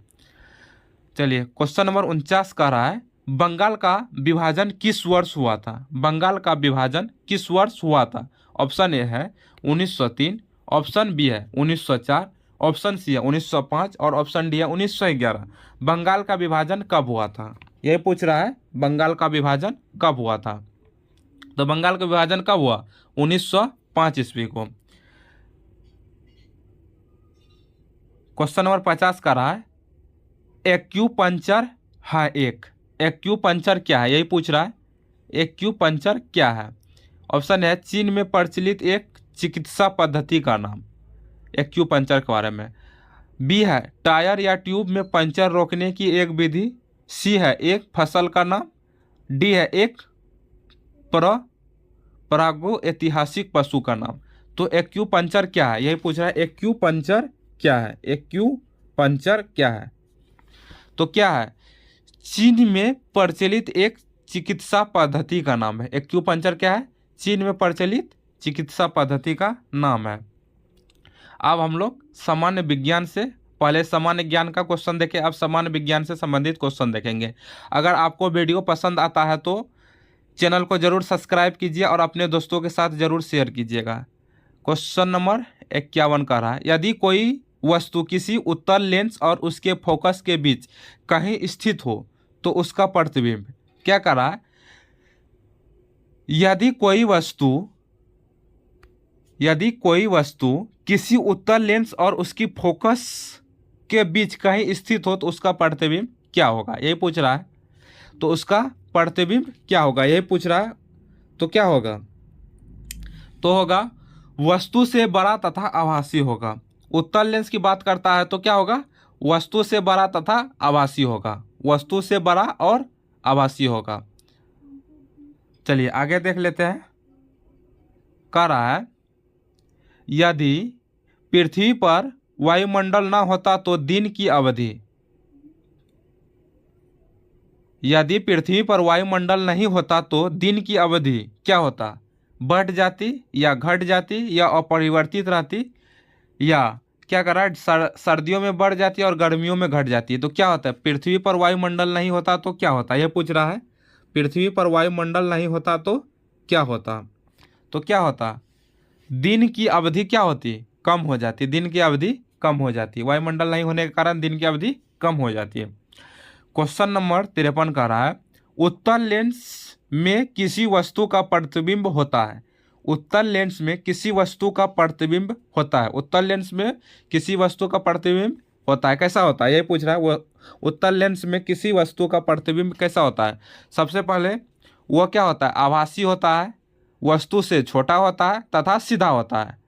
चलिए क्वेश्चन नंबर 49 कह रहा है बंगाल का विभाजन किस वर्ष हुआ था? बंगाल का विभाजन किस वर्ष हुआ था? ऑप्शन ए है 1903, ऑप्शन बी है 1904, ऑप्शन सी है 1905 और ऑप्शन डी है 1911। बंगाल का विभाजन कब हुआ था? यही पूछ रहा है बंगाल का विभाजन कब हुआ था? तो बंगाल का विभाजन कब हुआ? 1905 ईस्वी को। क्वेश्चन नंबर 50 का रहा है एक्यूपंक्चर है एक्यूपंक्चर क्या है? यही पूछ रहा है एक्यूपंक्चर क्या है? ऑप्शन है चीन में प्रचलित एक चिकित्सा पद्धति का नाम एक्यूपंक्चर के बारे में, बी है टायर या ट्यूब में पंचर रोकने की एक विधि, सी है एक फसल का नाम, डी है एक प्रागो ऐतिहासिक पशु का नाम। तो एक्यूपंक्चर क्या है? यही पूछ रहा है एक्यूपंक्चर क्या है? एक्यूपंक्चर क्या है? तो क्या है? चीन में प्रचलित एक चिकित्सा पद्धति का नाम है। एक्यूपंक्चर क्या है? चीन में प्रचलित चिकित्सा पद्धति का नाम है। अब हम लोग सामान्य विज्ञान से पहले सामान्य ज्ञान का क्वेश्चन देखें, अब सामान्य विज्ञान से संबंधित क्वेश्चन देखेंगे। अगर आपको वीडियो पसंद आता है तो चैनल को जरूर सब्सक्राइब कीजिए और अपने दोस्तों के साथ जरूर शेयर कीजिएगा। क्वेश्चन नंबर 51 का रहा है यदि कोई वस्तु किसी उत्तल लेंस और उसके फोकस के बीच कहीं स्थित हो तो उसका प्रतिबिंब क्या कर रहा है? यदि कोई वस्तु किसी उत्तल लेंस और उसकी फोकस के बीच कहीं स्थित हो तो उसका प्रतिबिंब क्या होगा? यही पूछ रहा है। तो उसका प्रतिबिंब क्या होगा? यही पूछ रहा है। तो क्या होगा? तो होगा वस्तु से बड़ा तथा आभासी होगा। उत्तल लेंस की बात करता है तो क्या होगा, वस्तु से बड़ा तथा आभासी होगा, वस्तु से बड़ा और आभासी होगा। चलिए आगे देख लेते हैं। कह रहा है यदि पृथ्वी पर वायुमंडल ना होता तो दिन की अवधि, यदि पृथ्वी पर वायुमंडल नहीं होता तो दिन की अवधि क्या होता, बढ़ जाती या घट जाती या अपरिवर्तित रहती, या क्या कर रहा है सर्दियों में बढ़ जाती है और गर्मियों में घट जाती है। तो क्या होता है, पृथ्वी पर वायुमंडल नहीं होता तो क्या होता है, यह पूछ रहा है। पृथ्वी पर वायुमंडल नहीं होता तो क्या होता, तो क्या होता, दिन की अवधि क्या होती, कम हो जाती, दिन की अवधि कम हो जाती है। वायुमंडल नहीं होने के कारण दिन की अवधि कम हो जाती है। क्वेश्चन नंबर 53 का रहा है उत्तल लेंस में किसी वस्तु का प्रतिबिंब होता है। उत्तल लेंस में किसी वस्तु का प्रतिबिंब होता है। उत्तल लेंस में किसी वस्तु का प्रतिबिंब होता है, कैसा होता है, ये पूछ रहा है। वो उत्तल लेंस में किसी वस्तु का प्रतिबिंब कैसा होता है। सबसे पहले वो क्या होता है, आभासी होता है, वस्तु से छोटा होता है तथा सीधा होता है।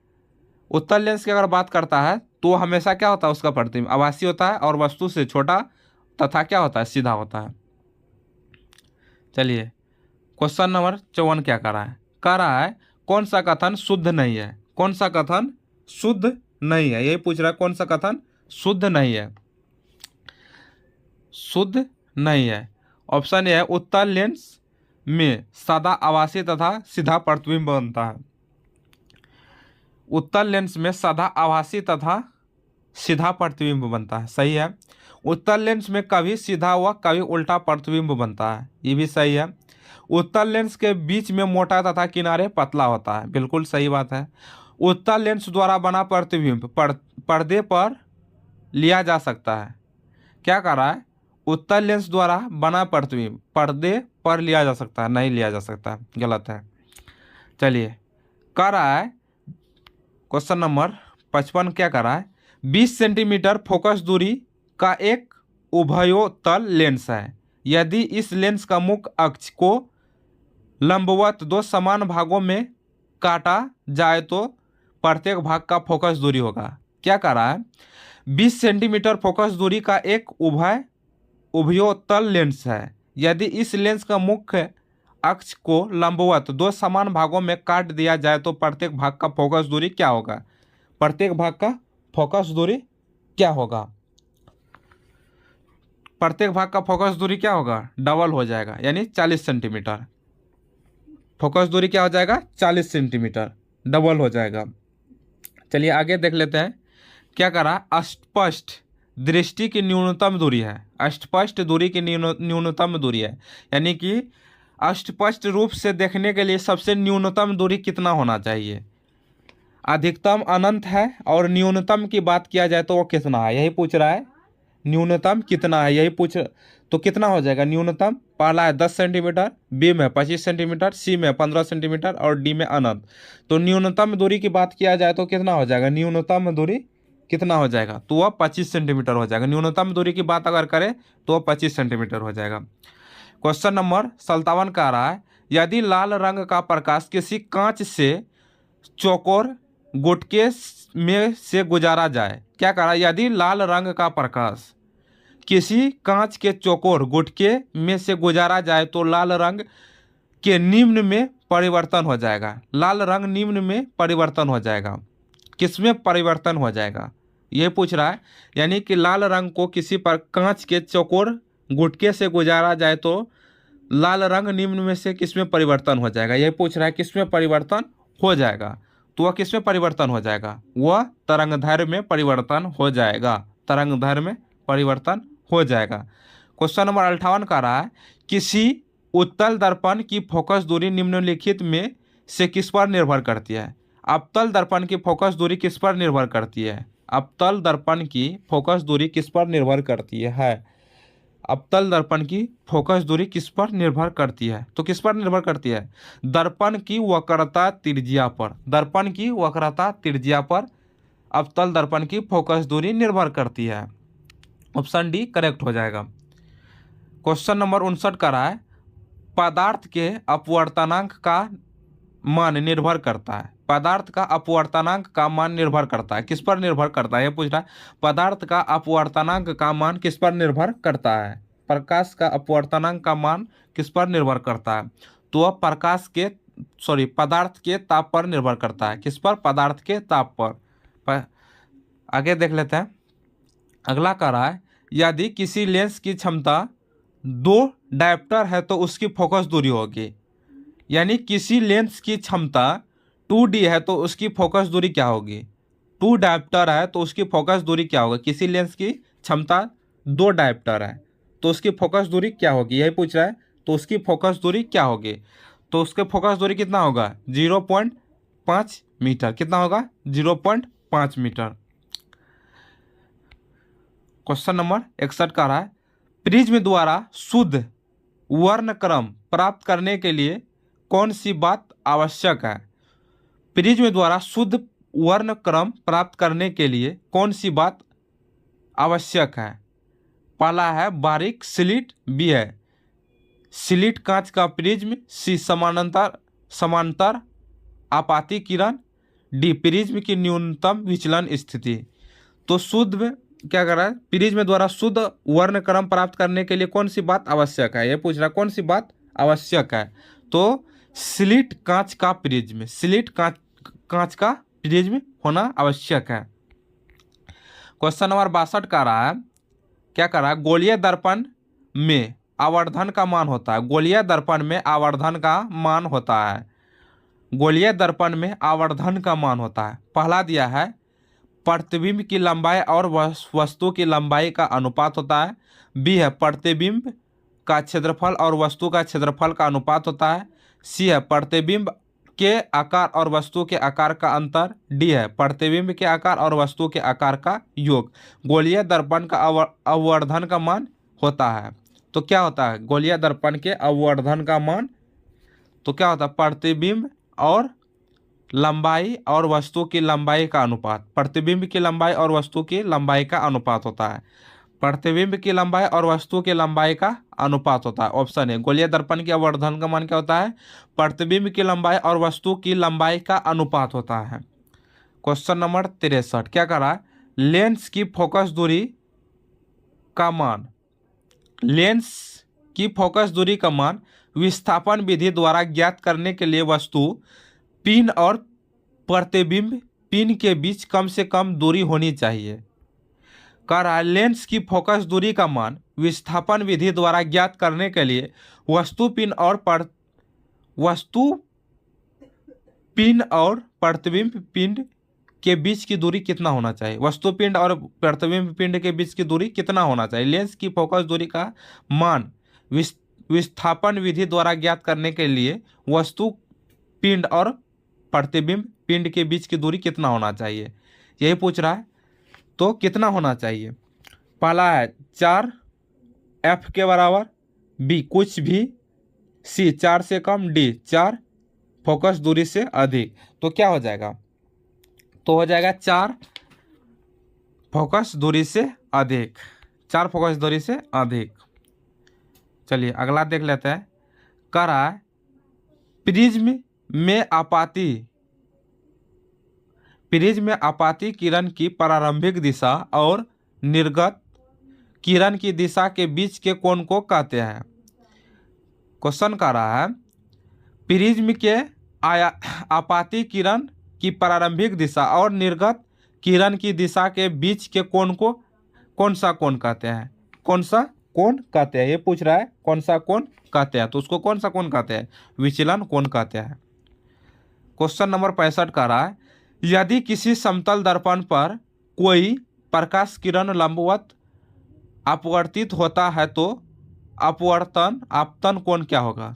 उत्तल लेंस की अगर बात करता है तो हमेशा क्या होता है, उसका प्रतिबिंब आभासी होता है और वस्तु से छोटा तथा क्या होता है, सीधा होता है। चलिए क्वेश्चन नंबर 54 क्या कह रहा है कौन सा कथन शुद्ध नहीं है। कौन सा कथन शुद्ध नहीं है, यही पूछ रहा है, कौन सा कथन शुद्ध नहीं है, शुद्ध नहीं है। ऑप्शन ए है उत्तल लेंस में सदा आभासी तथा सीधा प्रतिबिंब बनता है। उत्तल लेंस में सदा आभासी तथा सीधा प्रतिबिंब बनता है, सही है। उत्तल लेंस में कभी सीधा व कभी उल्टा प्रतिबिंब बनता है, ये भी सही है। उत्तल लेंस के बीच में मोटा तथा किनारे पतला होता है, बिल्कुल सही बात है। उत्तल लेंस द्वारा बना प्रतिबिंब पर्दे पर लिया जा सकता है। क्या कर रहा है, उत्तल लेंस द्वारा बना प्रतिबिंब पर्दे पर लिया जा सकता है, नहीं लिया जा सकता, गलत है। चलिए कह रहा है क्वेश्चन नंबर 55 क्या कर रहा है 20 सेंटीमीटर फोकस दूरी का एक उभयोतल लेंस है। यदि इस लेंस का मुख्य अक्ष को लंबवत दो समान भागों में काटा जाए तो प्रत्येक भाग का फोकस दूरी होगा। क्या कर रहा है 20 सेंटीमीटर फोकस दूरी का एक उभयोतल लेंस है। यदि इस लेंस का मुख्य अक्ष को लंबवत दो समान भागों में काट दिया जाए तो प्रत्येक भाग का फोकस दूरी क्या होगा, प्रत्येक भाग का फोकस दूरी क्या होगा, प्रत्येक भाग का फोकस दूरी क्या होगा, डबल हो जाएगा, यानी 40 सेंटीमीटर। फोकस दूरी क्या हो जाएगा, 40 सेंटीमीटर, डबल हो जाएगा। चलिए आगे देख लेते हैं। क्या करा अस्पष्ट दृष्टि की न्यूनतम दूरी है। अस्पष्ट दूरी की न्यूनतम दूरी है, यानी कि अस्पष्ट रूप से देखने के लिए सबसे न्यूनतम दूरी कितना होना चाहिए। अधिकतम अनंत है और न्यूनतम की बात किया जाए तो वो कितना है, यही पूछ रहा है। न्यूनतम कितना है, यही पूछ, तो कितना हो जाएगा न्यूनतम। पहला है 10 सेंटीमीटर, बी में 25 सेंटीमीटर, सी में 15 सेंटीमीटर और डी में अनंत। तो न्यूनतम दूरी की बात किया जाए तो कितना हो जाएगा, न्यूनतम दूरी कितना हो जाएगा, तो वह 25 सेंटीमीटर हो जाएगा। न्यूनतम दूरी की बात अगर करें तो वह 25 सेंटीमीटर हो जाएगा। क्वेश्चन नंबर 57 का आ रहा है यदि लाल रंग का प्रकाश किसी कांच से चौकोर गुटके में से गुजारा जाए। क्या कह रहा है यदि लाल रंग का प्रकाश किसी कांच के चौकोर गुटके में से गुजारा जाए तो लाल रंग के निम्न में परिवर्तन हो जाएगा। लाल रंग निम्न में परिवर्तन हो जाएगा, किसमें परिवर्तन हो जाएगा, ये पूछ रहा है। यानी कि लाल रंग को किसी पर कांच के चौकोर गुटके से गुजारा जाए तो लाल रंग निम्न में से किसमें परिवर्तन हो जाएगा, यही पूछ रहा है किसमें परिवर्तन हो जाएगा। तो वह किसमें परिवर्तन हो जाएगा, वह तरंगदैर्घ्य में परिवर्तन हो जाएगा, तरंगदैर्घ्य में परिवर्तन हो जाएगा। क्वेश्चन नंबर 58 का रहा है किसी उत्तल दर्पण की फोकस दूरी निम्नलिखित में से किस पर निर्भर करती है। अवतल दर्पण की फोकस दूरी किस पर निर्भर करती है, अवतल दर्पण की फोकस दूरी किस पर निर्भर करती है। अवतल दर्पण की फोकस दूरी किस पर निर्भर करती है, तो किस पर निर्भर करती है, दर्पण की वक्रता त्रिज्या पर। दर्पण की वक्रता त्रिज्या पर अवतल दर्पण की फोकस दूरी निर्भर करती है। ऑप्शन डी करेक्ट हो जाएगा। क्वेश्चन नंबर 59 का रहा है पदार्थ के अपवर्तनांक का मान निर्भर करता है? पदार्थ का अपवर्तनांक का मान निर्भर करता है, किस पर निर्भर करता है? ये पूछ रहा है, पदार्थ का अपवर्तनांक का मान किस पर निर्भर करता है? प्रकाश का अपवर्तनांक का मान किस पर निर्भर करता है? तो वह पदार्थ के ताप पर निर्भर करता है। किस पर? पदार्थ के ताप पर। आगे देख लेते हैं। अगला कह रहा है, यदि किसी लेंस की क्षमता 2 डायोप्टर है तो उसकी फोकस दूरी होगी। यानी किसी लेंस की क्षमता 2D है तो उसकी फोकस दूरी क्या होगी? 2 डायोप्टर है तो उसकी फोकस दूरी क्या होगी? किसी लेंस की क्षमता 2 डायोप्टर है तो उसकी फोकस दूरी क्या होगी, यही पूछ रहा है। तो उसकी फोकस दूरी क्या होगी? तो उसके फोकस दूरी कितना होगा? 0.5 मीटर। कितना होगा? 0.5 मीटर। क्वेश्चन नंबर 61 का रहा है, प्रिज्म द्वारा शुद्ध वर्णक्रम प्राप्त करने के लिए कौन सी बात आवश्यक है? प्रिज्म द्वारा शुद्ध वर्णक्रम प्राप्त करने के लिए कौन सी बात आवश्यक है? पहला है बारीक स्लिट, बी है स्लिट कांच का प्रिज्म, सी समांतर आपाती किरण, डी प्रिज्म की न्यूनतम विचलन स्थिति। तो शुद्ध में क्या कर रहा है? प्रिज्म द्वारा शुद्ध वर्णक्रम प्राप्त करने के लिए कौन सी बात आवश्यक है? ये पूछ रहा है कौन सी बात आवश्यक है। तो स्लिट कांच का प्रिज्म, स्लिट कांच का प्रिज्म होना आवश्यक है। क्वेश्चन नंबर 62 का रहा है, क्या कर रहा है? गोलीय दर्पण में आवर्धन का मान होता है। गोलीय दर्पण में आवर्धन का मान होता है। गोलीय दर्पण में आवर्धन का मान होता है। पहला दिया है प्रतिबिंब की लंबाई और वस्तु की लंबाई का अनुपात होता है। बी है प्रतिबिंब का क्षेत्रफल और वस्तु का क्षेत्रफल का अनुपात होता है। सी है प्रतिबिंब के आकार और वस्तु के आकार का अंतर। डी है प्रतिबिंब के आकार और वस्तु के आकार का योग। गोलीय दर्पण का अवर्धन का मान होता है। तो क्या होता है गोलीय दर्पण के अवर्धन का मान? तो क्या होता है? प्रतिबिंब और लंबाई और वस्तु की लंबाई का अनुपात। प्रतिबिंब की लंबाई और वस्तु की लंबाई का अनुपात होता है। प्रतिबिंब की लंबाई और वस्तु की लंबाई का अनुपात होता है। ऑप्शन है। गोलीय दर्पण के अवर्धन का मान क्या होता है? प्रतिबिंब की लंबाई और वस्तु की लंबाई का अनुपात होता है। क्वेश्चन नंबर 63 क्या कर रहा है? लेंस की फोकस दूरी का मान, लेंस की फोकस दूरी का मान विस्थापन विधि द्वारा ज्ञात करने के लिए वस्तु पिन और प्रतिबिंब पिन के बीच कम से कम दूरी होनी चाहिए। कह रहा है लेंस की फोकस दूरी का मान विस्थापन विधि द्वारा ज्ञात करने के लिए वस्तु पिन और प्रतिबिंब पिंड के बीच की दूरी कितना होना चाहिए? वस्तु पिंड और प्रतिबिंब पिंड के बीच की दूरी कितना होना चाहिए? लेंस की फोकस दूरी का मान विस्थापन विधि द्वारा ज्ञात करने के लिए वस्तु पिंड और प्रतिबिंब पिंड के बीच की दूरी कितना होना चाहिए, यही पूछ रहा है। तो कितना होना चाहिए? पहला है 4f के बराबर, बी कुछ भी, सी 4 से कम, डी 4 फोकस दूरी से अधिक। तो क्या हो जाएगा? तो हो जाएगा 4 फोकस दूरी से अधिक, 4 फोकस दूरी से अधिक। चलिए अगला देख लेते हैं। कह रहा है प्रिज्म में आपाती किरण की प्रारंभिक दिशा और निर्गत किरण की दिशा के बीच के कोण को कहते हैं। क्वेश्चन कर रहा है प्रिज्म के आपाती किरण की प्रारंभिक दिशा और निर्गत किरण की दिशा के बीच के कोण को कौन सा कोण कहते हैं? कौन सा कोण कहते हैं, ये पूछ रहा है। कौन सा कोण कहते हैं? तो उसको कौन सा कोण कहते हैं? विचलन कोण कहते हैं। क्वेश्चन नंबर 65 का रहा है यदि किसी समतल दर्पण पर कोई प्रकाश किरण लंबवत अपवर्तित होता है तो आपतन कोण क्या होगा?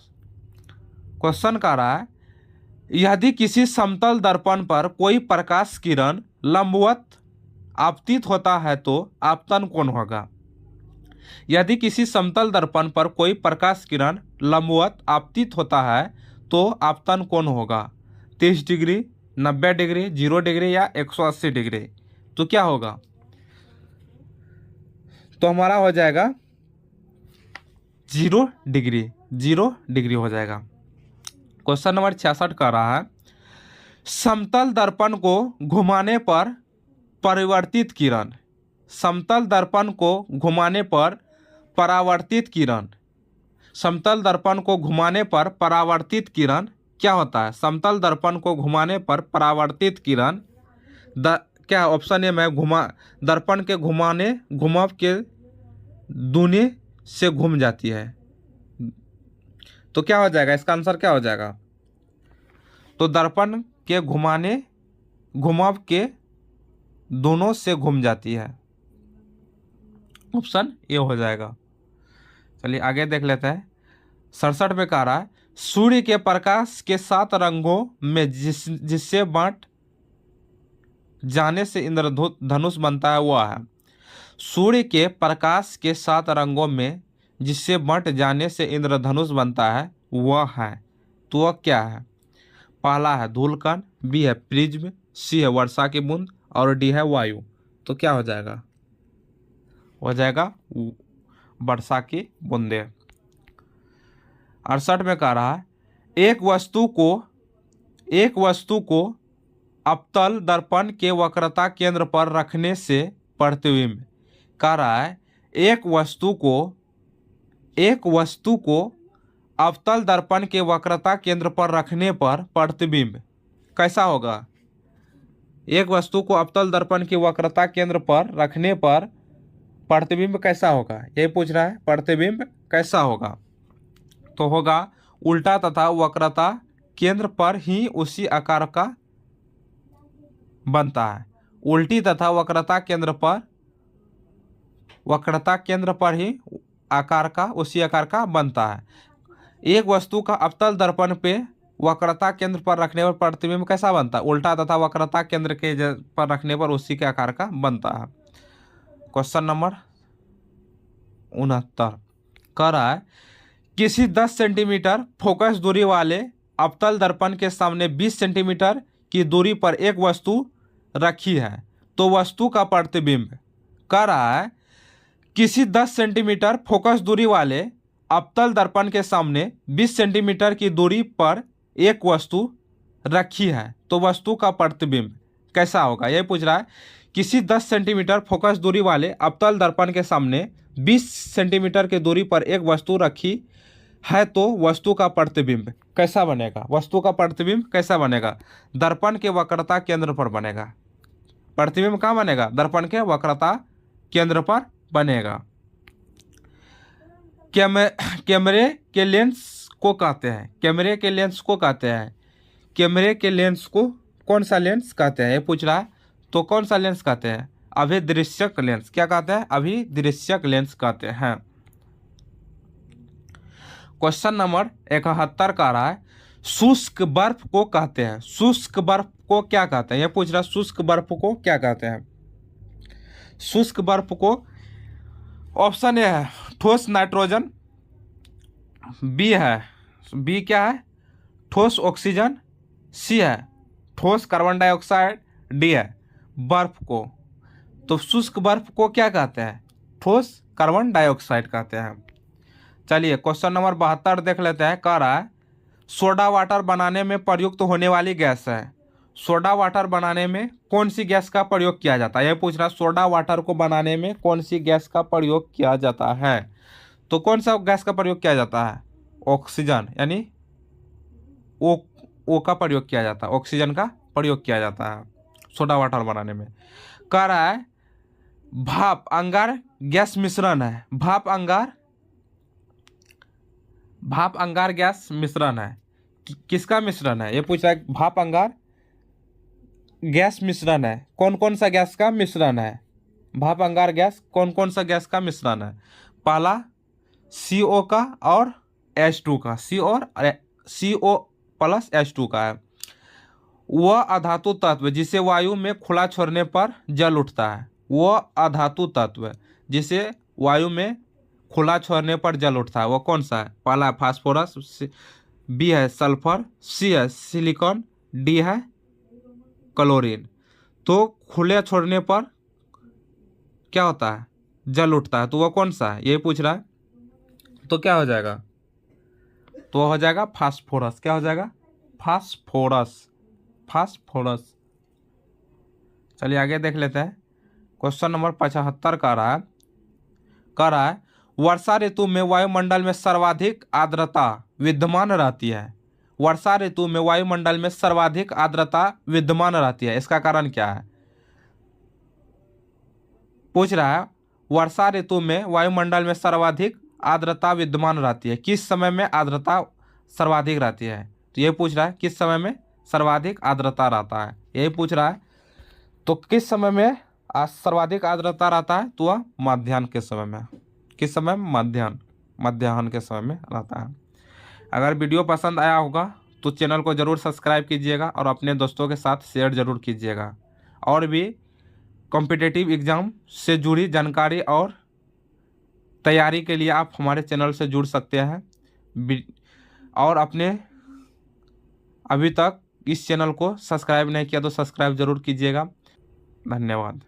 क्वेश्चन का रहा है यदि किसी समतल दर्पण पर कोई प्रकाश किरण लंबवत आपतित होता है तो आपतन कोण होगा। यदि किसी समतल दर्पण पर कोई प्रकाश किरण लंबवत आपतित होता है तो आपतन कोण होगा 30 डिग्री, 90 डिग्री, 0 डिग्री या 180 डिग्री। तो क्या होगा? तो हमारा हो जाएगा 0 डिग्री, 0 डिग्री हो जाएगा। क्वेश्चन नंबर 66 का रहा है, समतल दर्पण को घुमाने पर परिवर्तित किरण, समतल दर्पण को घुमाने पर परावर्तित किरण, समतल दर्पण को घुमाने पर परावर्तित किरण क्या होता है? समतल दर्पण को घुमाने पर परावर्तित किरण क्या ऑप्शन ए में दर्पण के घुमाव के दूनी से घूम जाती है। तो क्या हो जाएगा, इसका आंसर क्या हो जाएगा? तो दर्पण के घुमाव के दोनों से घूम जाती है, ऑप्शन ए हो जाएगा। चलिए आगे देख लेते हैं। 67 में कह रहा है, सूर्य के प्रकाश के 7 रंगों में जिससे बंट जाने से इंद्रधनुष बनता है वह है। सूर्य के प्रकाश के 7 रंगों में जिससे बंट जाने से इंद्रधनुष बनता है वह है। तो वह क्या है? पहला है धूलकण, बी है प्रिज्म, सी है वर्षा की बूंद और डी है वायु। तो क्या हो जाएगा? हो जाएगा वर्षा की बूंदे। 68 में कह रहा है, एक वस्तु को अवतल दर्पण के वक्रता केंद्र पर रखने से प्रतिबिंब, कह रहा है एक वस्तु को अवतल दर्पण के वक्रता केंद्र पर रखने पर प्रतिबिंब कैसा होगा? एक वस्तु को अवतल दर्पण की वक्रता केंद्र पर रखने पर प्रतिबिंब कैसा होगा, यही पूछ रहा है। प्रतिबिंब कैसा होगा? तो होगा उल्टा तथा वक्रता केंद्र पर ही उसी आकार का बनता है। उल्टी तथा वक्रता केंद्र पर ही उसी आकार का बनता है। एक वस्तु का अवतल दर्पण पे वक्रता केंद्र पर रखने पर प्रतिबिंब कैसा बनता है? उल्टा तथा वक्रता केंद्र के पर रखने पर उसी के आकार का बनता है। क्वेश्चन नंबर 69 कह रहा है, किसी 10 सेंटीमीटर फोकस दूरी वाले अवतल दर्पण के सामने 20 सेंटीमीटर की दूरी पर एक वस्तु रखी है, तो वस्तु का प्रतिबिंब, कह रहा है किसी 10 सेंटीमीटर फोकस दूरी वाले अवतल दर्पण के सामने 20 सेंटीमीटर की दूरी पर एक वस्तु रखी है, तो वस्तु का प्रतिबिंब कैसा होगा, यही पूछ रहा है। किसी 10 सेंटीमीटर फोकस दूरी वाले अवतल दर्पण के सामने 20 सेंटीमीटर की दूरी पर एक वस्तु रखी है, तो वस्तु का प्रतिबिंब कैसा बनेगा? वस्तु का प्रतिबिंब कैसा बनेगा? दर्पण के वक्रता केंद्र पर बनेगा। प्रतिबिंब कहाँ बनेगा? दर्पण के वक्रता केंद्र पर बनेगा। कैमरे के लेंस को कहते हैं, कैमरे के लेंस को कहते हैं, कैमरे के लेंस को कौन सा लेंस कहते हैं, ये पूछ रहा है। तो कौन सा लेंस कहते हैं? अभिदृश्यक लेंस। क्या कहते हैं? अभिदृश्यक लेंस कहते हैं। क्वेश्चन नंबर 71 का रहा है, शुष्क बर्फ को कहते हैं, शुष्क बर्फ को क्या कहते हैं, ये पूछ रहा है। शुष्क बर्फ को क्या कहते हैं? शुष्क बर्फ को ऑप्शन ए है ठोस नाइट्रोजन, बी क्या है? ठोस ऑक्सीजन, सी है ठोस कार्बन डाइऑक्साइड, डी है बर्फ को। तो शुष्क बर्फ को क्या कहते हैं? ठोस कार्बन डाइऑक्साइड कहते हैं। चलिए क्वेश्चन नंबर 72 देख लेते हैं। कह रहा है, सोडा वाटर बनाने में प्रयुक्त होने वाली गैस है, सोडा वाटर बनाने में कौन सी गैस का प्रयोग किया जाता है, यह पूछ रहा है। सोडा वाटर को बनाने में कौन सी गैस का प्रयोग किया जाता है? तो कौन सा गैस का प्रयोग किया जाता है? ऑक्सीजन, यानी ओ का प्रयोग किया जाता है, ऑक्सीजन का प्रयोग किया जाता है सोडा वाटर बनाने में। कह रहा है भाप अंगार गैस मिश्रण है, भाप अंगार गैस मिश्रण है, किसका मिश्रण है, ये पूछ रहा है। भाप अंगार गैस मिश्रण है, कौन कौन सा गैस का मिश्रण है? भाप अंगार गैस कौन कौन सा गैस का मिश्रण है? पहला CO का और H2 का, CO प्लस H2 का है। वह अधातु तत्व जिसे वायु में खुला छोड़ने पर जल उठता है, वह अधातु तत्व जिसे वायु में खुला छोड़ने पर जल उठता है, वो कौन सा है? पहला है फास्फोरस, बी है सल्फर, सी है सिलिकॉन, डी है क्लोरीन। तो खुले छोड़ने पर क्या होता है? जल उठता है, तो वह कौन सा है, यही पूछ रहा है। तो क्या हो जाएगा? तो वह हो जाएगा फास्फोरस। क्या हो जाएगा? फास्फोरस। फास्फोरस। चलिए आगे देख लेते हैं। क्वेश्चन नंबर 75 कह रहा है वर्षा ऋतु में वायुमंडल में सर्वाधिक आर्द्रता विद्यमान रहती है। वर्षा ऋतु में वायुमंडल में सर्वाधिक आर्द्रता विद्यमान रहती है, इसका कारण क्या है? पूछ रहा है वर्षा ऋतु में वायुमंडल में सर्वाधिक आर्द्रता विद्यमान रहती है, किस समय में आर्द्रता सर्वाधिक रहती है? तो ये पूछ रहा है किस समय में सर्वाधिक आर्द्रता रहता है, यही पूछ रहा है। तो किस समय में सर्वाधिक आर्द्रता रहता है? तो वह मध्याह्न के समय में। किस समय? मध्याह्न के समय में रहता है। अगर वीडियो पसंद आया होगा तो चैनल को ज़रूर सब्सक्राइब कीजिएगा और अपने दोस्तों के साथ शेयर ज़रूर कीजिएगा। और भी कॉम्पिटिटिव एग्ज़ाम से जुड़ी जानकारी और तैयारी के लिए आप हमारे चैनल से जुड़ सकते हैं। और अपने अभी तक इस चैनल को सब्सक्राइब नहीं किया तो सब्सक्राइब ज़रूर कीजिएगा। धन्यवाद।